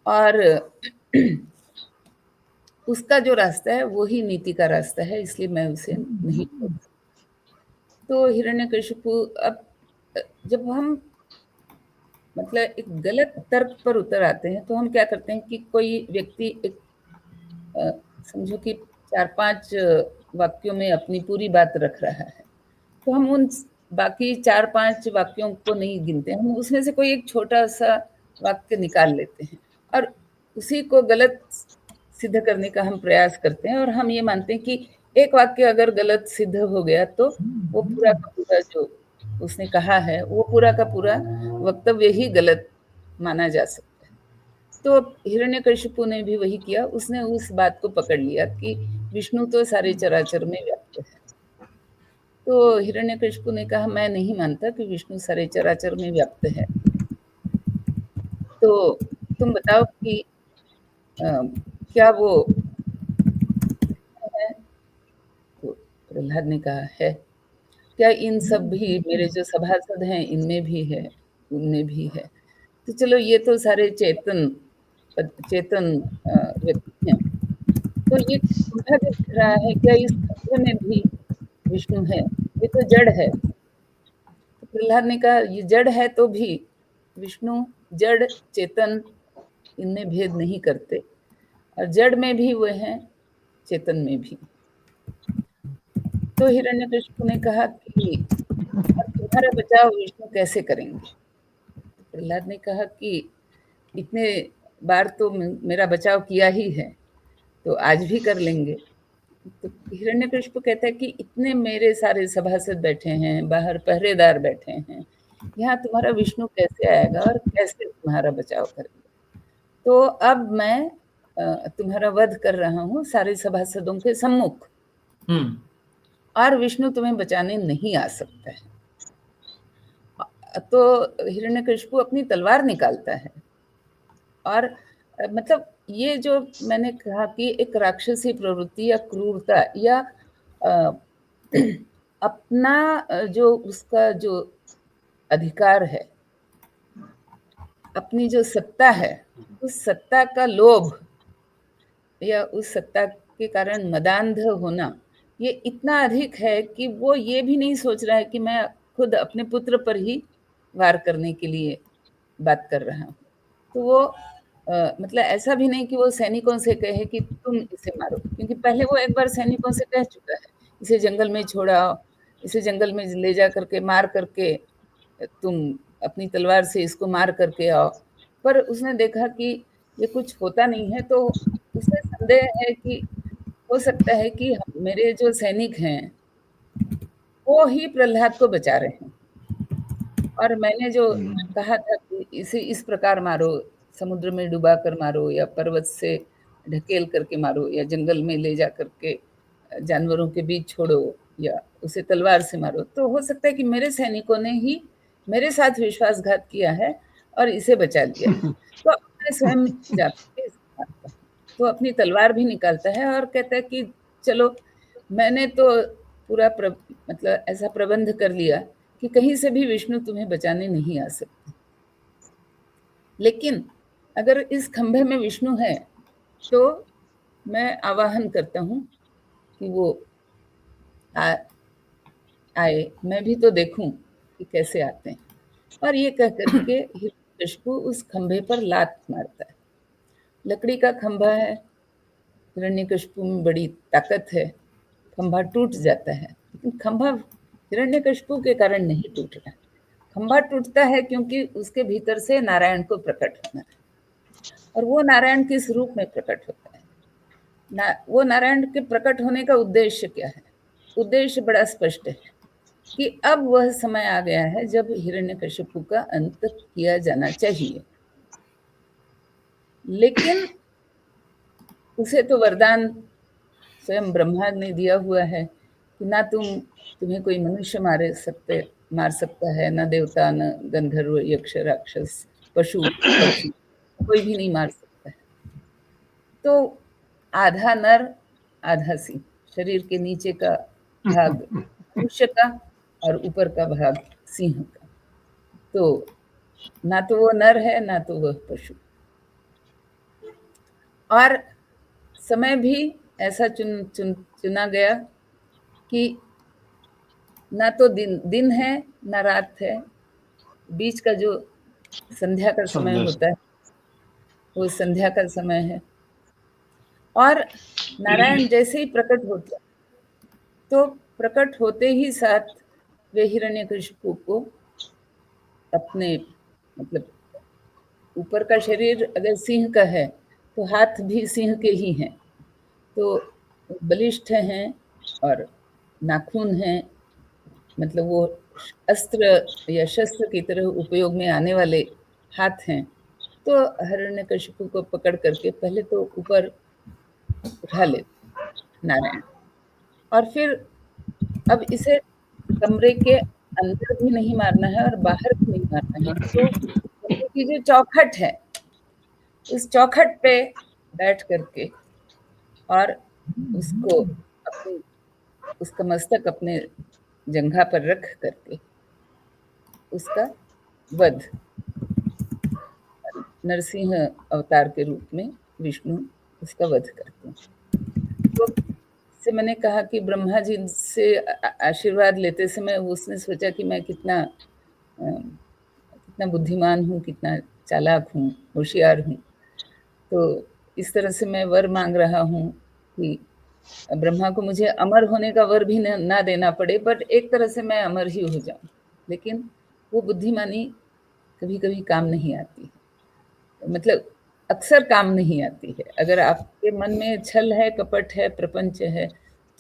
और उसका जो रास्ता है वो ही नीति का रास्ता है, इसलिए मैं उसे नहीं छोड़ सकता। तो हिरण्यकशिपु अब जब हम मतलब एक गलत तर्क पर उतर आते हैं तो हम क्या करते हैं कि कोई व्यक्ति एक समझो कि 4-5 वाक्यों में अपनी पूरी बात रख रहा है, तो हम उन बाकी 4-5 वाक्यों को नहीं गिनते, हम उसमें से कोई एक छोटा-सा वाक्य निकाल लेते हैं और उसी को गलत सिद्ध करने का हम प्रयास करते हैं और हम ये मानते हैं कि एक वाक्य अगर गलत सिद्ध हो गया तो वो पूरा का पूरा जो उसने कहा है, वो पूरा का पूरा वक्तव्य ही गलत माना जा सकता है। तो हिरण्यकशिपु ने भी वही किया, उसने उस बात को पकड़ लिया कि विष्णु तो सारे चराचर में व्याप्त है। तो हिरण्यकशिपु ने कहा मैं नहीं मानता कि विष्णु सारे चराचर में व्याप्त है। तो तुम बताओ कि क्या वो है? तो प्रहलाद ने कहा है। क्या इन सब भी मेरे जो सभासद हैं इनमें भी है, उनमें भी है। तो चलो ये तो सारे चेतन व्यक्ति हैं। तो ये उल्टा दिख रहा है, क्या इस खंभे में भी विष्णु है? ये तो जड़ है। तो प्रहलाद ने कहा ये जड़ है तो भी विष्णु जड़ चेतन इनमें भेद नहीं करते और जड़ में भी वो हैं, चेतन में भी। तो हिरण्यकशिपु ने कहा कि तुम्हारा बचाव विष्णु कैसे करेंगे? प्रहलाद ने कहा कि इतने बार तो मेरा बचाव किया ही है, तो आज भी कर लेंगे। तो हिरण्यकशिपु कहता है कि इतने मेरे सारे सभासद बैठे हैं, बाहर पहरेदार बैठे हैं, यहाँ तुम्हारा विष्णु कैसे आएगा और कैसे तुम्हारा बचाव करेगा? तो अब मैं तुम्हारा वध कर रहा हूँ सारे सभासदों के सम्मुख और विष्णु तुम्हें बचाने नहीं आ सकता है। तो हिरण्यकशिपु अपनी तलवार निकालता है और मतलब ये जो मैंने कहा कि एक राक्षसी प्रवृत्ति या क्रूरता या अपना जो उसका जो अधिकार है, अपनी जो सत्ता है, उस सत्ता का लोभ या उस सत्ता के कारण मदांध होना, ये इतना अधिक है कि वो ये भी नहीं सोच रहा है कि मैं खुद अपने पुत्र पर ही वार करने के लिए बात कर रहा हूँ। तो वो मतलब ऐसा भी नहीं कि वो सैनिकों से कहे कि तुम इसे मारो, क्योंकि पहले वो एक बार सैनिकों से कह चुका है, इसे जंगल में छोड़ाओ, इसे जंगल में ले जा करके मार करके तुम अपनी तलवार से इसको मार करके आओ। पर उसने देखा कि ये कुछ होता नहीं है, तो उसे संदेह है कि हो सकता है कि मेरे जो सैनिक हैं वो ही प्रहलाद को बचा रहे हैं, और मैंने जो कहा था कि इसे इस प्रकार मारो, समुद्र में डुबा कर मारो, या पर्वत से ढकेल करके मारो, या जंगल में ले जा करके जानवरों के बीच छोड़ो, या उसे तलवार से मारो, तो हो सकता है कि मेरे सैनिकों ने ही मेरे साथ विश्वासघात किया है और इसे बचा लिया है। तो अब मैं स्वयं जाकर के इसे मारता हूँ। तो अपनी तलवार भी निकालता है और कहता है कि चलो, मैंने तो पूरा मतलब ऐसा प्रबंध कर लिया कि कहीं से भी विष्णु तुम्हें बचाने नहीं आ सकते। लेकिन अगर इस खंभे में विष्णु है तो मैं आवाहन करता हूँ कि वो आए, मैं भी तो देखूं कि कैसे आते हैं। और ये कह करके हिरण्यकशिपु उस खंभे पर लात मारता है। लकड़ी का खंभा है, हिरण्यकशिपु में बड़ी ताकत है, खंभा टूट जाता है। लेकिन खंभा हिरण्यकशिपु के कारण नहीं टूट रहा है, खंभा टूटता है क्योंकि उसके भीतर से नारायण को प्रकट होना है। और वो नारायण किस रूप में प्रकट होता है? वो नारायण के प्रकट होने का उद्देश्य क्या है? उद्देश्य बड़ा स्पष्ट है कि अब वह समय आ गया है जब हिरण्यकशिपु का अंत किया जाना चाहिए। लेकिन उसे तो वरदान स्वयं ब्रह्मा ने दिया हुआ है कि ना तुम्हें कोई मनुष्य मार सकता है, ना देवता, न गंधर्व, यक्ष, राक्षस, पशु पक्षी, कोई भी नहीं मार सकता है। तो आधा नर आधा सिंह, शरीर के नीचे का भाग मनुष्य का और ऊपर का भाग सिंह का। तो ना तो वो नर है ना तो वह पशु। और समय भी ऐसा चुना गया कि ना तो दिन है ना रात है, बीच का जो संध्या का समय होता है वो संध्या का समय है। और नारायण जैसे ही प्रकट होते तो प्रकट होते ही साथ वे हिरण्यकशिपु को अपने मतलब ऊपर का शरीर अगर सिंह का है तो हाथ भी सिंह के ही हैं, तो बलिष्ठ हैं और नाखून हैं, मतलब वो अस्त्र या शस्त्र की तरह उपयोग में आने वाले हाथ हैं। तो हिरण्यकशिपु को पकड़ करके पहले तो ऊपर उठा ले नारायण, और फिर अब इसे कमरे के अंदर भी नहीं मारना है और बाहर भी नहीं मारना है। तो कमरे की जो चौखट है उस चौखट पे बैठ करके और उसको अपनी उसका मस्तक अपने जंघा पर रख करके उसका वध नरसिंह अवतार के रूप में विष्णु उसका वध करते हैं। तो से मैंने कहा कि ब्रह्मा जी से आशीर्वाद लेते समय उसने सोचा कि मैं कितना बुद्धिमान हूँ, कितना चालाक हूँ, होशियार हूँ। तो इस तरह से मैं वर मांग रहा हूँ कि ब्रह्मा को मुझे अमर होने का वर भी ना देना पड़े, बट एक तरह से मैं अमर ही हो जाऊं। लेकिन वो बुद्धिमानी कभी कभी काम नहीं आती है, मतलब अक्सर काम नहीं आती है। अगर आपके मन में छल है, कपट है, प्रपंच है,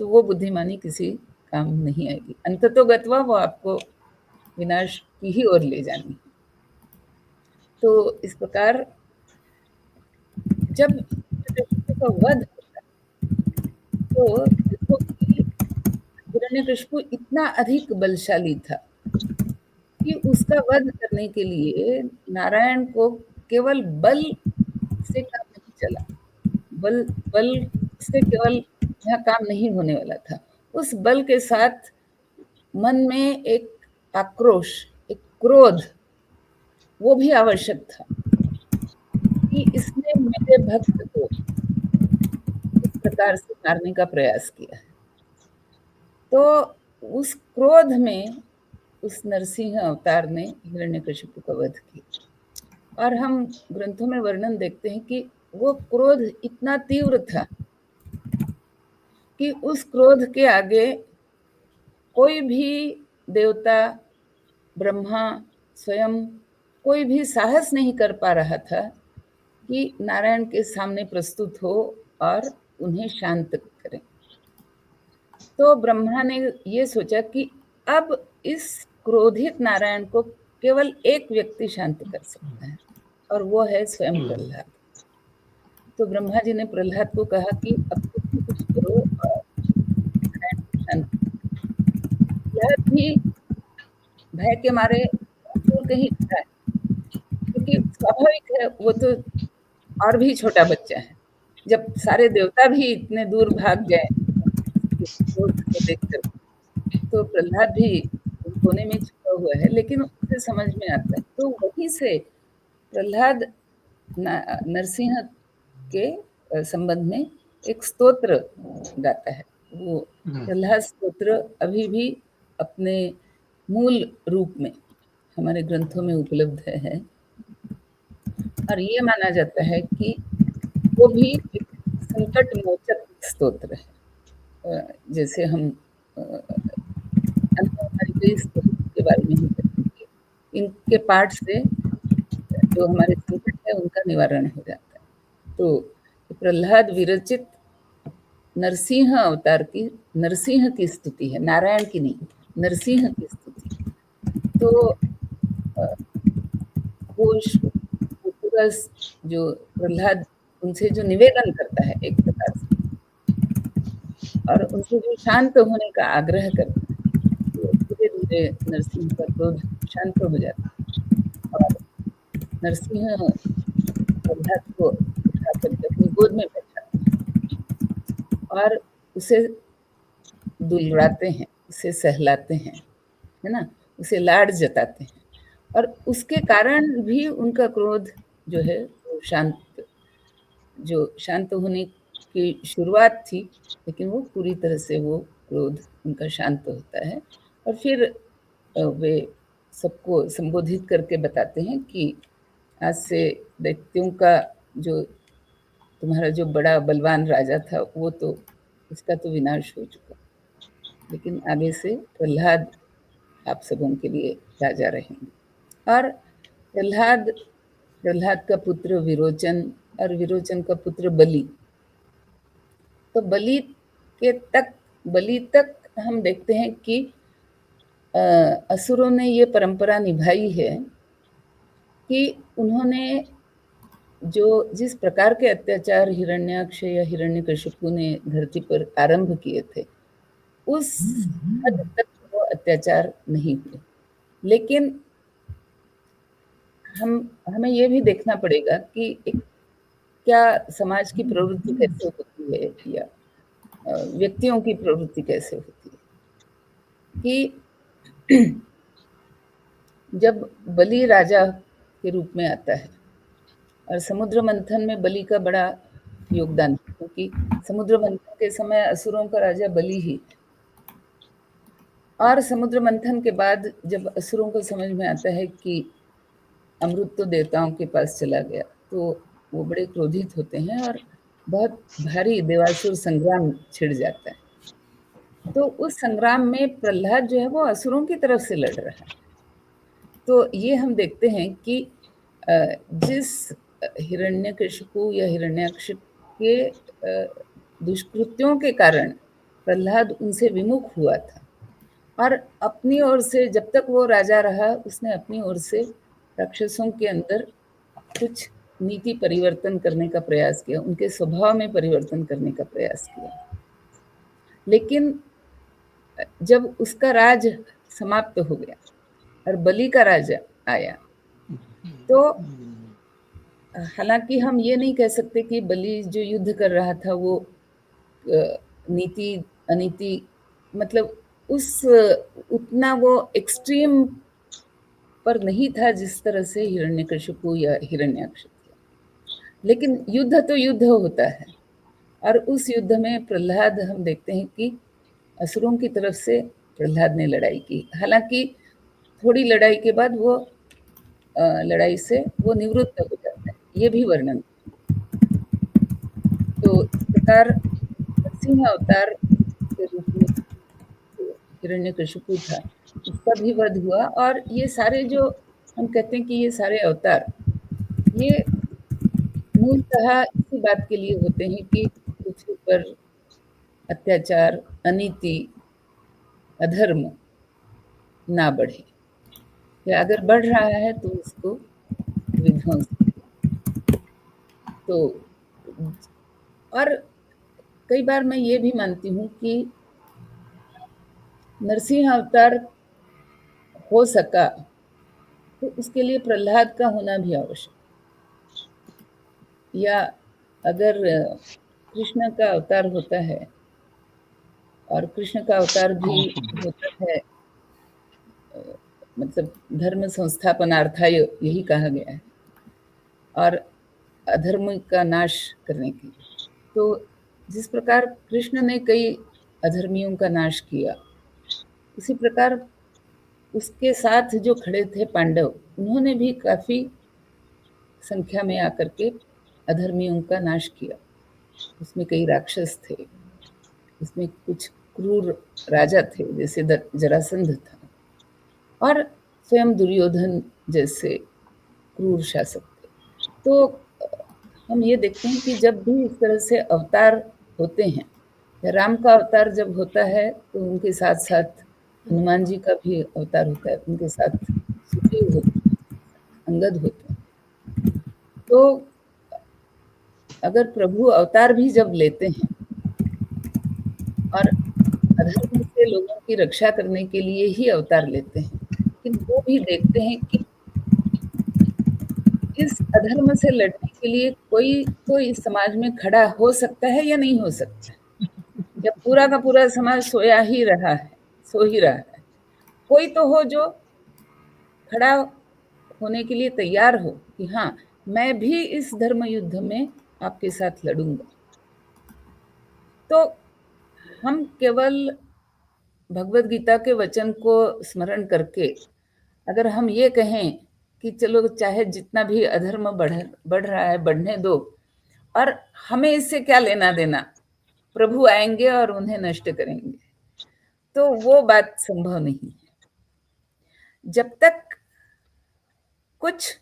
तो वो बुद्धिमानी किसी काम नहीं आएगी। अंततोगत्वा वो आपको विनाश की ही ओर ले जानी। तो इस प्रकार जब का वध होता है तो देखो कि हिरण्यकशिपु इतना अधिक बलशाली था कि उसका वध करने के लिए नारायण को केवल बल से काम नहीं चला, बल से केवल यहाँ काम नहीं होने वाला था। उस बल के साथ मन में एक आक्रोश, एक क्रोध, वो भी आवश्यक था कि इसने मेरे भक्त को इस प्रकार से मारने का प्रयास किया है। तो उस क्रोध में उस नरसिंह अवतार ने हिरण्यकशिपु का वध किया। और हम ग्रंथों में वर्णन देखते हैं कि वो क्रोध इतना तीव्र था कि उस क्रोध के आगे कोई भी देवता, ब्रह्मा स्वयं, कोई भी साहस नहीं कर पा रहा था कि नारायण के सामने प्रस्तुत हो और उन्हें शांत करें। तो ब्रह्मा ने ये सोचा कि अब इस क्रोधित नारायण को केवल एक व्यक्ति शांत कर सकता है, और वो है स्वयं प्रहलाद। तो ब्रह्मा जी ने प्रहलाद को कहा कि अब तुम कुछ करो और नारायण को शांत करो। प्रहलाद भी भय के मारे दूर कहीं खड़ा है, क्योंकि स्वाभाविक है, वो तो और भी छोटा बच्चा है। जब सारे देवता भी इतने दूर भाग गए क्रोध को देखकर, तो प्रहलाद भी कोने में छुपा हुआ है, लेकिन उसे समझ में आता है। तो वहीं से प्रहलाद नरसिंह के संबंध में एक स्तोत्र गाता है। वो प्रहलाद स्तोत्र अभी भी अपने मूल रूप में हमारे ग्रंथों में उपलब्ध है, और ये माना जाता है कि वो भी एक संकट मोचक स्तोत्र है। जैसे हम हमारी कई स्तोत्र के बारे में ही करेंगे, इनके पाठ से जो हमारे संकट है उनका निवारण हो जाता है। तो प्रहलाद विरचित नरसिंह अवतार की, नरसिंह की स्तुति है, नारायण की नहीं, नरसिंह की स्तुति। तो वो पूरा जो प्रहलाद उनसे जो निवेदन करता है एक प्रकार से, और उनसे जो शांत होने का आग्रह करता है, तो धीरे धीरे नरसिंह का क्रोध शांत हो जाता है, और नरसिंह प्रहलाद को उठा करके अपनी गोद में बैठाते हैं और उसे दुलराते हैं, उसे सहलाते हैं, है ना, उसे लाड जताते हैं, और उसके कारण भी उनका क्रोध जो है वो शांत होने की शुरुआत थी, लेकिन वो पूरी तरह से वो क्रोध उनका शांत होता है। और फिर वे सबको संबोधित करके बताते हैं कि आज से दैत्यों का जो तुम्हारा जो बड़ा बलवान राजा था, वो तो उसका तो विनाश हो चुका, लेकिन आगे से प्रहलाद आप सबों के लिए राजा रहेंगे। और प्रहलाद का पुत्र विरोचन, और विरोचन का पुत्र बलि। तो बलि तक हम देखते हैं कि असुरों ने ये परंपरा निभाई है कि उन्होंने जिस प्रकार के अत्याचार हिरण्याक्ष या हिरण्यकशिपु ने धरती पर आरंभ किए थे, उस हद तक वो अत्याचार नहीं हुए। लेकिन हमें ये भी देखना पड़ेगा कि क्या समाज की प्रवृत्ति कैसे होती है, या व्यक्तियों की प्रवृत्ति कैसे होती है, कि जब बलि राजा के रूप में आता है, और समुद्र मंथन में बलि का बड़ा योगदान है, क्योंकि समुद्र मंथन के समय असुरों का राजा बलि ही, और समुद्र मंथन के बाद जब असुरों को समझ में आता है कि अमृत तो देवताओं के पास चला गया, तो वो बड़े क्रोधित होते हैं और बहुत भारी देवासुर संग्राम छिड़ जाता है। तो उस संग्राम में प्रहलाद जो है वो असुरों की तरफ से लड़ रहा है। तो ये हम देखते हैं कि जिस हिरण्यकशिपु या हिरण्याक्ष के दुष्कृत्यों के कारण प्रहलाद उनसे विमुख हुआ था, और अपनी ओर से जब तक वो राजा रहा, उसने अपनी ओर से राक्षसों के अंदर कुछ नीति परिवर्तन करने का प्रयास किया, उनके स्वभाव में परिवर्तन करने का प्रयास किया। लेकिन जब उसका राज समाप्त हो गया और बलि का राज आया, तो हालांकि हम ये नहीं कह सकते कि बलि जो युद्ध कर रहा था वो नीति अनीति, मतलब उतना वो एक्सट्रीम पर नहीं था जिस तरह से हिरण्यकशिपु या हिरण्याक्ष थे। लेकिन युद्ध तो युद्ध होता है, और उस युद्ध में प्रहलाद, हम देखते हैं कि असुरों की तरफ से प्रहलाद ने लड़ाई की। हालांकि थोड़ी लड़ाई के बाद वो लड़ाई से वो निवृत्त हो जाता है, ये भी वर्णन। तो इस प्रकार नरसिंह अवतार के रूप में हिरण्यकशिपु था, उसका भी वध हुआ। और ये सारे जो हम कहते हैं कि ये सारे अवतार, ये मूलतः इसी बात के लिए होते हैं कि पृथ्वी पर अत्याचार, अनीति, अधर्म ना बढ़े, या अगर बढ़ रहा है तो उसको विध्वंस। तो और कई बार मैं ये भी मानती हूँ कि नरसिंह अवतार हो सका तो उसके लिए प्रहलाद का होना भी आवश्यक, या अगर कृष्ण का अवतार होता है, और कृष्ण का अवतार भी होता है, मतलब धर्म संस्थापनार्थाय यही कहा गया है, और अधर्म का नाश करने के लिए। तो जिस प्रकार कृष्ण ने कई अधर्मियों का नाश किया, उसी प्रकार उसके साथ जो खड़े थे पांडव, उन्होंने भी काफी संख्या में आकर के अधर्मियों का नाश किया। उसमें कई राक्षस थे, उसमें कुछ क्रूर राजा थे जैसे जरासंध था, और स्वयं दुर्योधन जैसे क्रूर शासक थे। तो हम ये देखते हैं कि जब भी इस तरह से अवतार होते हैं, या राम का अवतार जब होता है तो उनके साथ साथ हनुमान जी का भी अवतार होता है, उनके साथ सुग्रीव होते हैं, अंगद होते हैं। तो अगर प्रभु अवतार भी जब लेते हैं और अधर्म से लोगों की रक्षा करने के लिए ही अवतार लेते हैं, लेकिन वो भी देखते हैं कि इस अधर्म से लड़ने के लिए कोई तो इस समाज में खड़ा हो सकता है या नहीं हो सकता है। जब पूरा का पूरा समाज सोया ही रहा है, सो ही रहा है, कोई तो हो जो खड़ा होने के लिए तैयार हो कि हाँ, मैं भी इस धर्म युद्ध में आपके साथ लड़ूंगा। तो हम केवल भगवत गीता के वचन को स्मरण करके अगर हम ये कहें कि चलो चाहे जितना भी अधर्म बढ़ रहा है बढ़ने दो, और हमें इससे क्या लेना देना, प्रभु आएंगे और उन्हें नष्ट करेंगे, तो वो बात संभव नहीं है। जब तक कुछ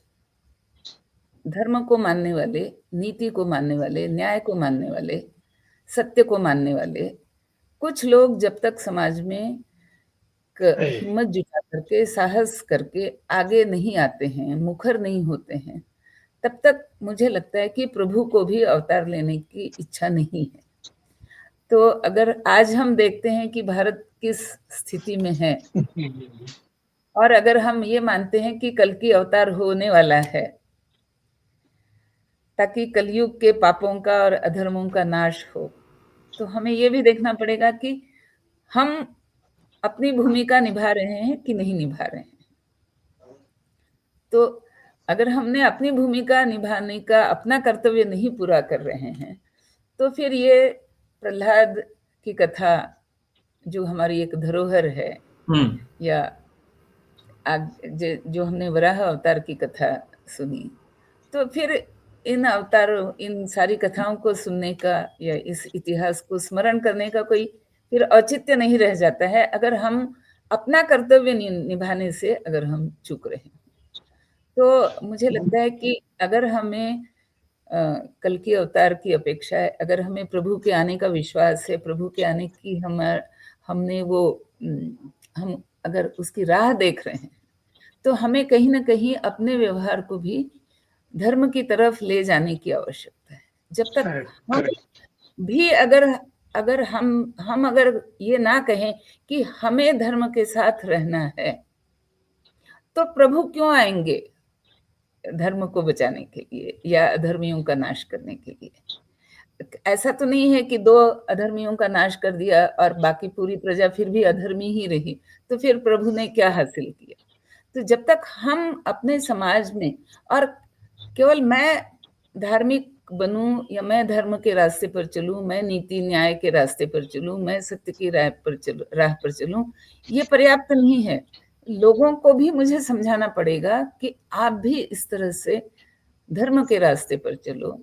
धर्म को मानने वाले, नीति को मानने वाले, न्याय को मानने वाले, सत्य को मानने वाले कुछ लोग जब तक समाज में हिम्मत जुटा करके, साहस करके आगे नहीं आते हैं, मुखर नहीं होते हैं, तब तक मुझे लगता है कि प्रभु को भी अवतार लेने की इच्छा नहीं है। तो अगर आज हम देखते हैं कि भारत किस स्थिति में है, और अगर हम ये मानते हैं कि कल की अवतार होने वाला है ताकि कलयुग के पापों का और अधर्मों का नाश हो, तो हमें ये भी देखना पड़ेगा कि हम अपनी भूमिका निभा रहे हैं कि नहीं निभा रहे हैं। तो अगर हमने अपनी भूमिका निभाने का अपना कर्तव्य नहीं पूरा कर रहे हैं, तो फिर ये प्रहलाद की कथा जो हमारी एक धरोहर है, या जो हमने वराह अवतार की कथा सुनी, तो फिर इन अवतारों, इन सारी कथाओं को सुनने का या इस इतिहास को स्मरण करने का कोई फिर औचित्य नहीं रह जाता है अगर हम अपना कर्तव्य निभाने से अगर हम चूक रहे हैं। तो मुझे लगता है कि अगर हमें कल की अवतार की अपेक्षा है, अगर हमें प्रभु के आने का विश्वास है, प्रभु के आने की हमने वो हम अगर उसकी राह देख रहे हैं, तो हमें कहीं ना कहीं अपने व्यवहार को भी धर्म की तरफ ले जाने की आवश्यकता है। जब तक हम भी अगर हम अगर ये ना कहें कि हमें धर्म के साथ रहना है, तो प्रभु क्यों आएंगे धर्म को बचाने के लिए या अधर्मियों का नाश करने के लिए? ऐसा तो नहीं है कि 2 अधर्मियों का नाश कर दिया और बाकी पूरी प्रजा फिर भी अधर्मी ही रही, तो फिर प्रभु ने क्या हासिल किया? तो जब तक हम अपने समाज में, और केवल मैं धार्मिक बनूं या मैं धर्म के रास्ते पर चलूं, मैं नीति न्याय के रास्ते पर चलूं, मैं सत्य की राह पर चलूं, ये पर्याप्त नहीं है। लोगों को भी मुझे समझाना पड़ेगा कि आप भी इस तरह से धर्म के रास्ते पर चलो।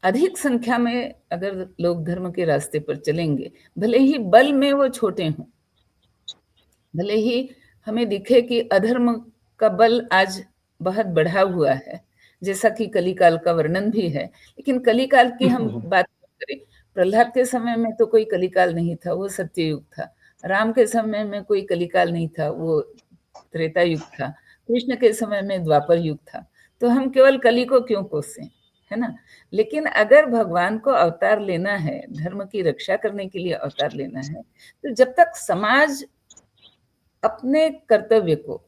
अधिक संख्या में अगर लोग धर्म के रास्ते पर चलेंगे, भले ही बल में वो छोटे हों, भले ही हमें दिखे कि अधर्म का बल आज बहुत बढ़ा हुआ है, जैसा कि कलिकाल का वर्णन भी है, लेकिन कलिकाल की हम बात करें, प्रहलाद के समय में तो कोई कलिकाल नहीं था, वो सत्ययुग था। राम के समय में कोई कलिकाल नहीं था, वो त्रेता युग था। कृष्ण के समय में द्वापर युग था। तो हम केवल कली को क्यों कोसें, है ना। लेकिन अगर भगवान को अवतार लेना है, धर्म की रक्षा करने के लिए अवतार लेना है, तो जब तक समाज अपने कर्तव्य को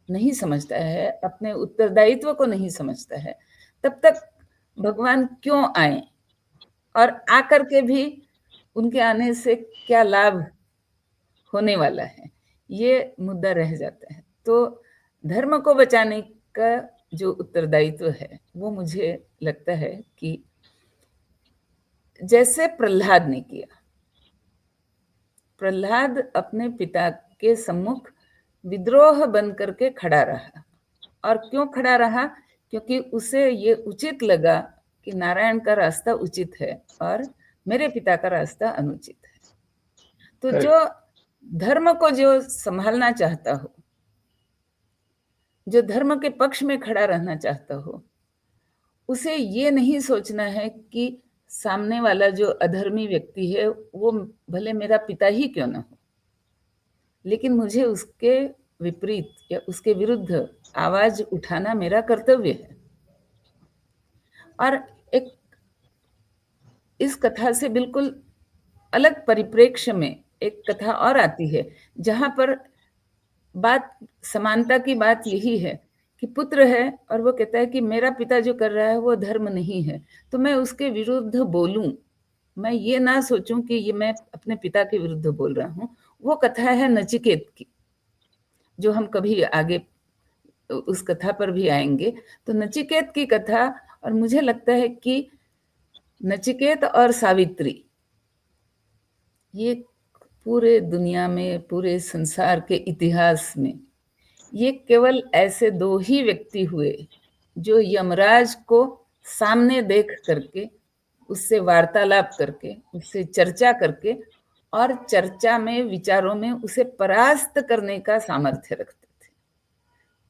नहीं समझता है, अपने उत्तरदायित्व को नहीं समझता है, तब तक भगवान क्यों आए, और आकर के भी उनके आने से क्या लाभ होने वाला है, ये मुद्दा रह जाता है। तो धर्म को बचाने का जो उत्तरदायित्व है, वो मुझे लगता है कि जैसे प्रहलाद ने किया, प्रहलाद अपने पिता के सम्मुख विद्रोह बन करके खड़ा रहा। और क्यों खड़ा रहा? क्योंकि उसे ये उचित लगा कि नारायण का रास्ता उचित है और मेरे पिता का रास्ता अनुचित है। तो जो धर्म को जो संभालना चाहता हो, जो धर्म के पक्ष में खड़ा रहना चाहता हो, उसे ये नहीं सोचना है कि सामने वाला जो अधर्मी व्यक्ति है वो भले मेरा पिता ही क्यों ना हो, लेकिन मुझे उसके विपरीत या उसके विरुद्ध आवाज उठाना मेरा कर्तव्य है। और एक इस कथा से बिल्कुल अलग परिप्रेक्ष्य में एक कथा और आती है, जहां पर बात समानता की बात यही है कि पुत्र है और वो कहता है कि मेरा पिता जो कर रहा है वो धर्म नहीं है, तो मैं उसके विरुद्ध बोलूं। मैं ये ना सोचूं कि ये मैं अपने पिता के विरुद्ध बोल रहा हूं। वो कथा है नचिकेत की, जो हम कभी आगे उस कथा पर भी आएंगे। तो नचिकेत की कथा, और मुझे लगता है कि नचिकेत और सावित्री, ये पूरे दुनिया में, पूरे संसार के इतिहास में ये केवल ऐसे दो ही व्यक्ति हुए जो यमराज को सामने देख करके, उससे वार्तालाप करके, उससे चर्चा करके और चर्चा में, विचारों में उसे परास्त करने का सामर्थ्य रखते थे।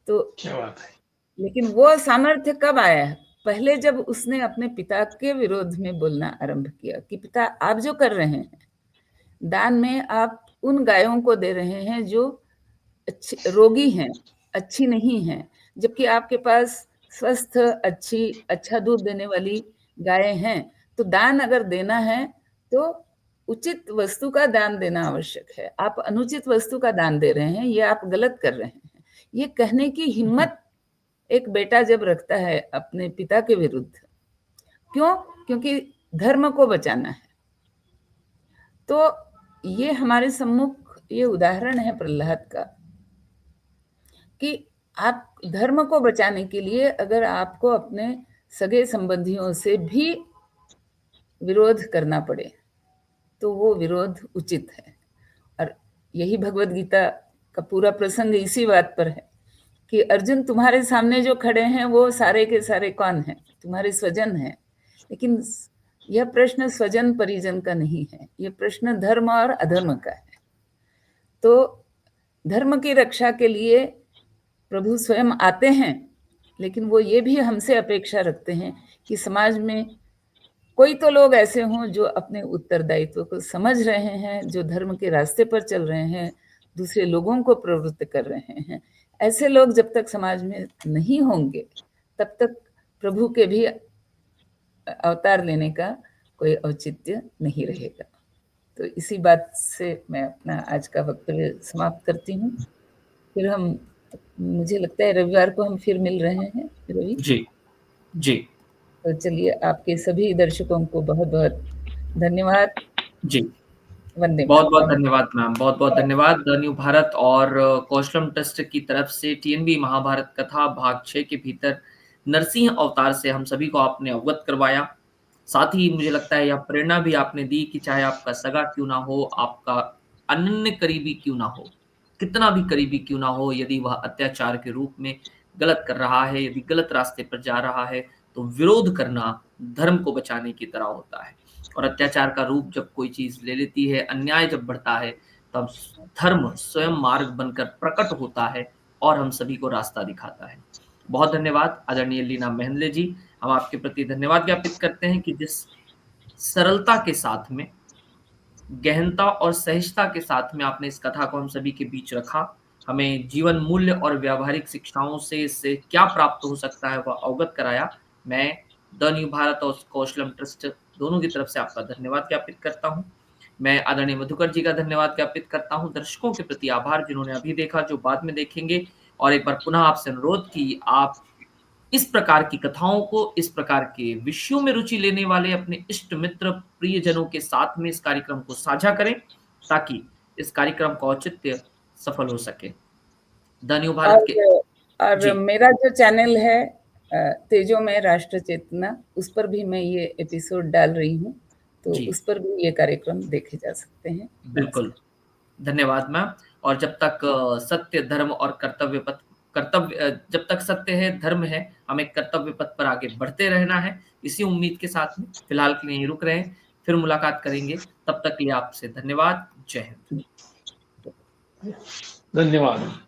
तो क्या बात है। लेकिन वो सामर्थ्य कब आया है? पहले जब उसने अपने पिता के विरोध में बोलना आरंभ किया कि पिता आप जो कर रहे हैं, दान में आप उन गायों को दे रहे हैं जो अच्छी रोगी हैं, अच्छी नहीं हैं, जबकि आपके पास स्वस्थ, अच्छा दूध देने वाली गायें हैं। तो दान अगर देना है तो उचित वस्तु का दान देना आवश्यक है। आप अनुचित वस्तु का दान दे रहे हैं, ये आप गलत कर रहे हैं। ये कहने की हिम्मत एक बेटा जब रखता है अपने पिता के विरुद्ध, क्यों? क्योंकि धर्म को बचाना है। तो ये हमारे सम्मुख ये उदाहरण है प्रहलाद का कि आप धर्म को बचाने के लिए अगर आपको अपने सगे संबंधियों से भी विरोध करना पड़े तो वो विरोध उचित है। और यही भगवत गीता का पूरा प्रसंग इसी बात पर है कि अर्जुन, तुम्हारे सामने जो खड़े हैं वो सारे के सारे कौन हैं? तुम्हारे स्वजन हैं। लेकिन यह प्रश्न स्वजन परिजन का नहीं है, यह प्रश्न धर्म और अधर्म का है। तो धर्म की रक्षा के लिए प्रभु स्वयं आते हैं, लेकिन वो ये भी हमसे अपेक्षा रखते हैं कि समाज में कोई तो लोग ऐसे हों जो अपने उत्तरदायित्व को समझ रहे हैं, जो धर्म के रास्ते पर चल रहे हैं, दूसरे लोगों को प्रवृत्त कर रहे हैं। ऐसे लोग जब तक समाज में नहीं होंगे तब तक प्रभु के भी अवतार लेने का कोई औचित्य नहीं रहेगा। तो इसी बात से मैं अपना आज का वक्तव्य समाप्त करती हूँ। फिर हम, मुझे लगता है रविवार को हम फिर मिल रहे हैं रवि जी जी। तो चलिए, आपके सभी दर्शकों को बहुत बहुत धन्यवाद। जी, वंदे बहुत बहुत मातरम। धन्यवाद मैम, बहुत बहुत धन्यवाद। द न्यू भारत और कौशलम ट्रस्ट की तरफ से टीएनबी महाभारत कथा भाग 6 के भीतर नरसिंह अवतार से हम सभी को आपने अवगत करवाया। साथ ही मुझे लगता है यह प्रेरणा भी आपने दी कि चाहे आपका सगा क्यों ना हो, आपका अनन्य करीबी क्यों ना हो, कितना भी करीबी क्यों ना हो, यदि वह अत्याचार के रूप में गलत कर रहा है, यदि गलत रास्ते पर जा रहा है, तो विरोध करना धर्म को बचाने की तरह होता है। और अत्याचार का रूप जब कोई चीज ले लेती है, अन्याय जब बढ़ता है, तब धर्म स्वयं मार्ग बनकर प्रकट होता है और हम सभी को रास्ता दिखाता है। बहुत धन्यवाद आदरणीय लीना मेहंदले जी। हम आपके प्रति धन्यवाद ज्ञापित करते हैं कि जिस सरलता के साथ में, गहनता और सहजता के साथ में आपने इस कथा को हम सभी के बीच रखा। हमें जीवन मूल्य और व्यावहारिक शिक्षाओं से इससे क्या प्राप्त हो सकता है वह अवगत कराया। मैं द न्यू भारत और कौशलम ट्रस्ट दोनों की तरफ से आपका धन्यवाद ज्ञापित करता हूँ। मैं आदरणीय मधुकर जी का धन्यवाद ज्ञापित करता हूँ। दर्शकों के प्रति आभार जिन्होंने अभी देखा, जो बाद में देखेंगे, और एक बार पुनः आपसे अनुरोध कि आप इस प्रकार की कथाओं को, इस प्रकार के विषयों में रुचि लेने वाले अपने इष्ट मित्र प्रियजनों के साथ में इस कार्यक्रम को साझा करें, ताकि इस कार्यक्रम का औचित्य सफल हो सके। द न्यू भारत के और जी। मेरा जो चैनल है तेजो में राष्ट्र चेतना, उस पर भी मैं ये एपिसोड डाल रही हूँ, तो जी। उस पर भी ये कार्यक्रम देखे जा सकते हैं। बिल्कुल, धन्यवाद मैम। और जब तक सत्य, धर्म और जब तक सत्य है, धर्म है, हमें कर्तव्य पथ पर आगे बढ़ते रहना है। इसी उम्मीद के साथ में फिलहाल के लिए यहीं रुक रहे हैं, फिर मुलाकात करेंगे। तब तक के लिए आपसे धन्यवाद। जय हिंद। धन्यवाद।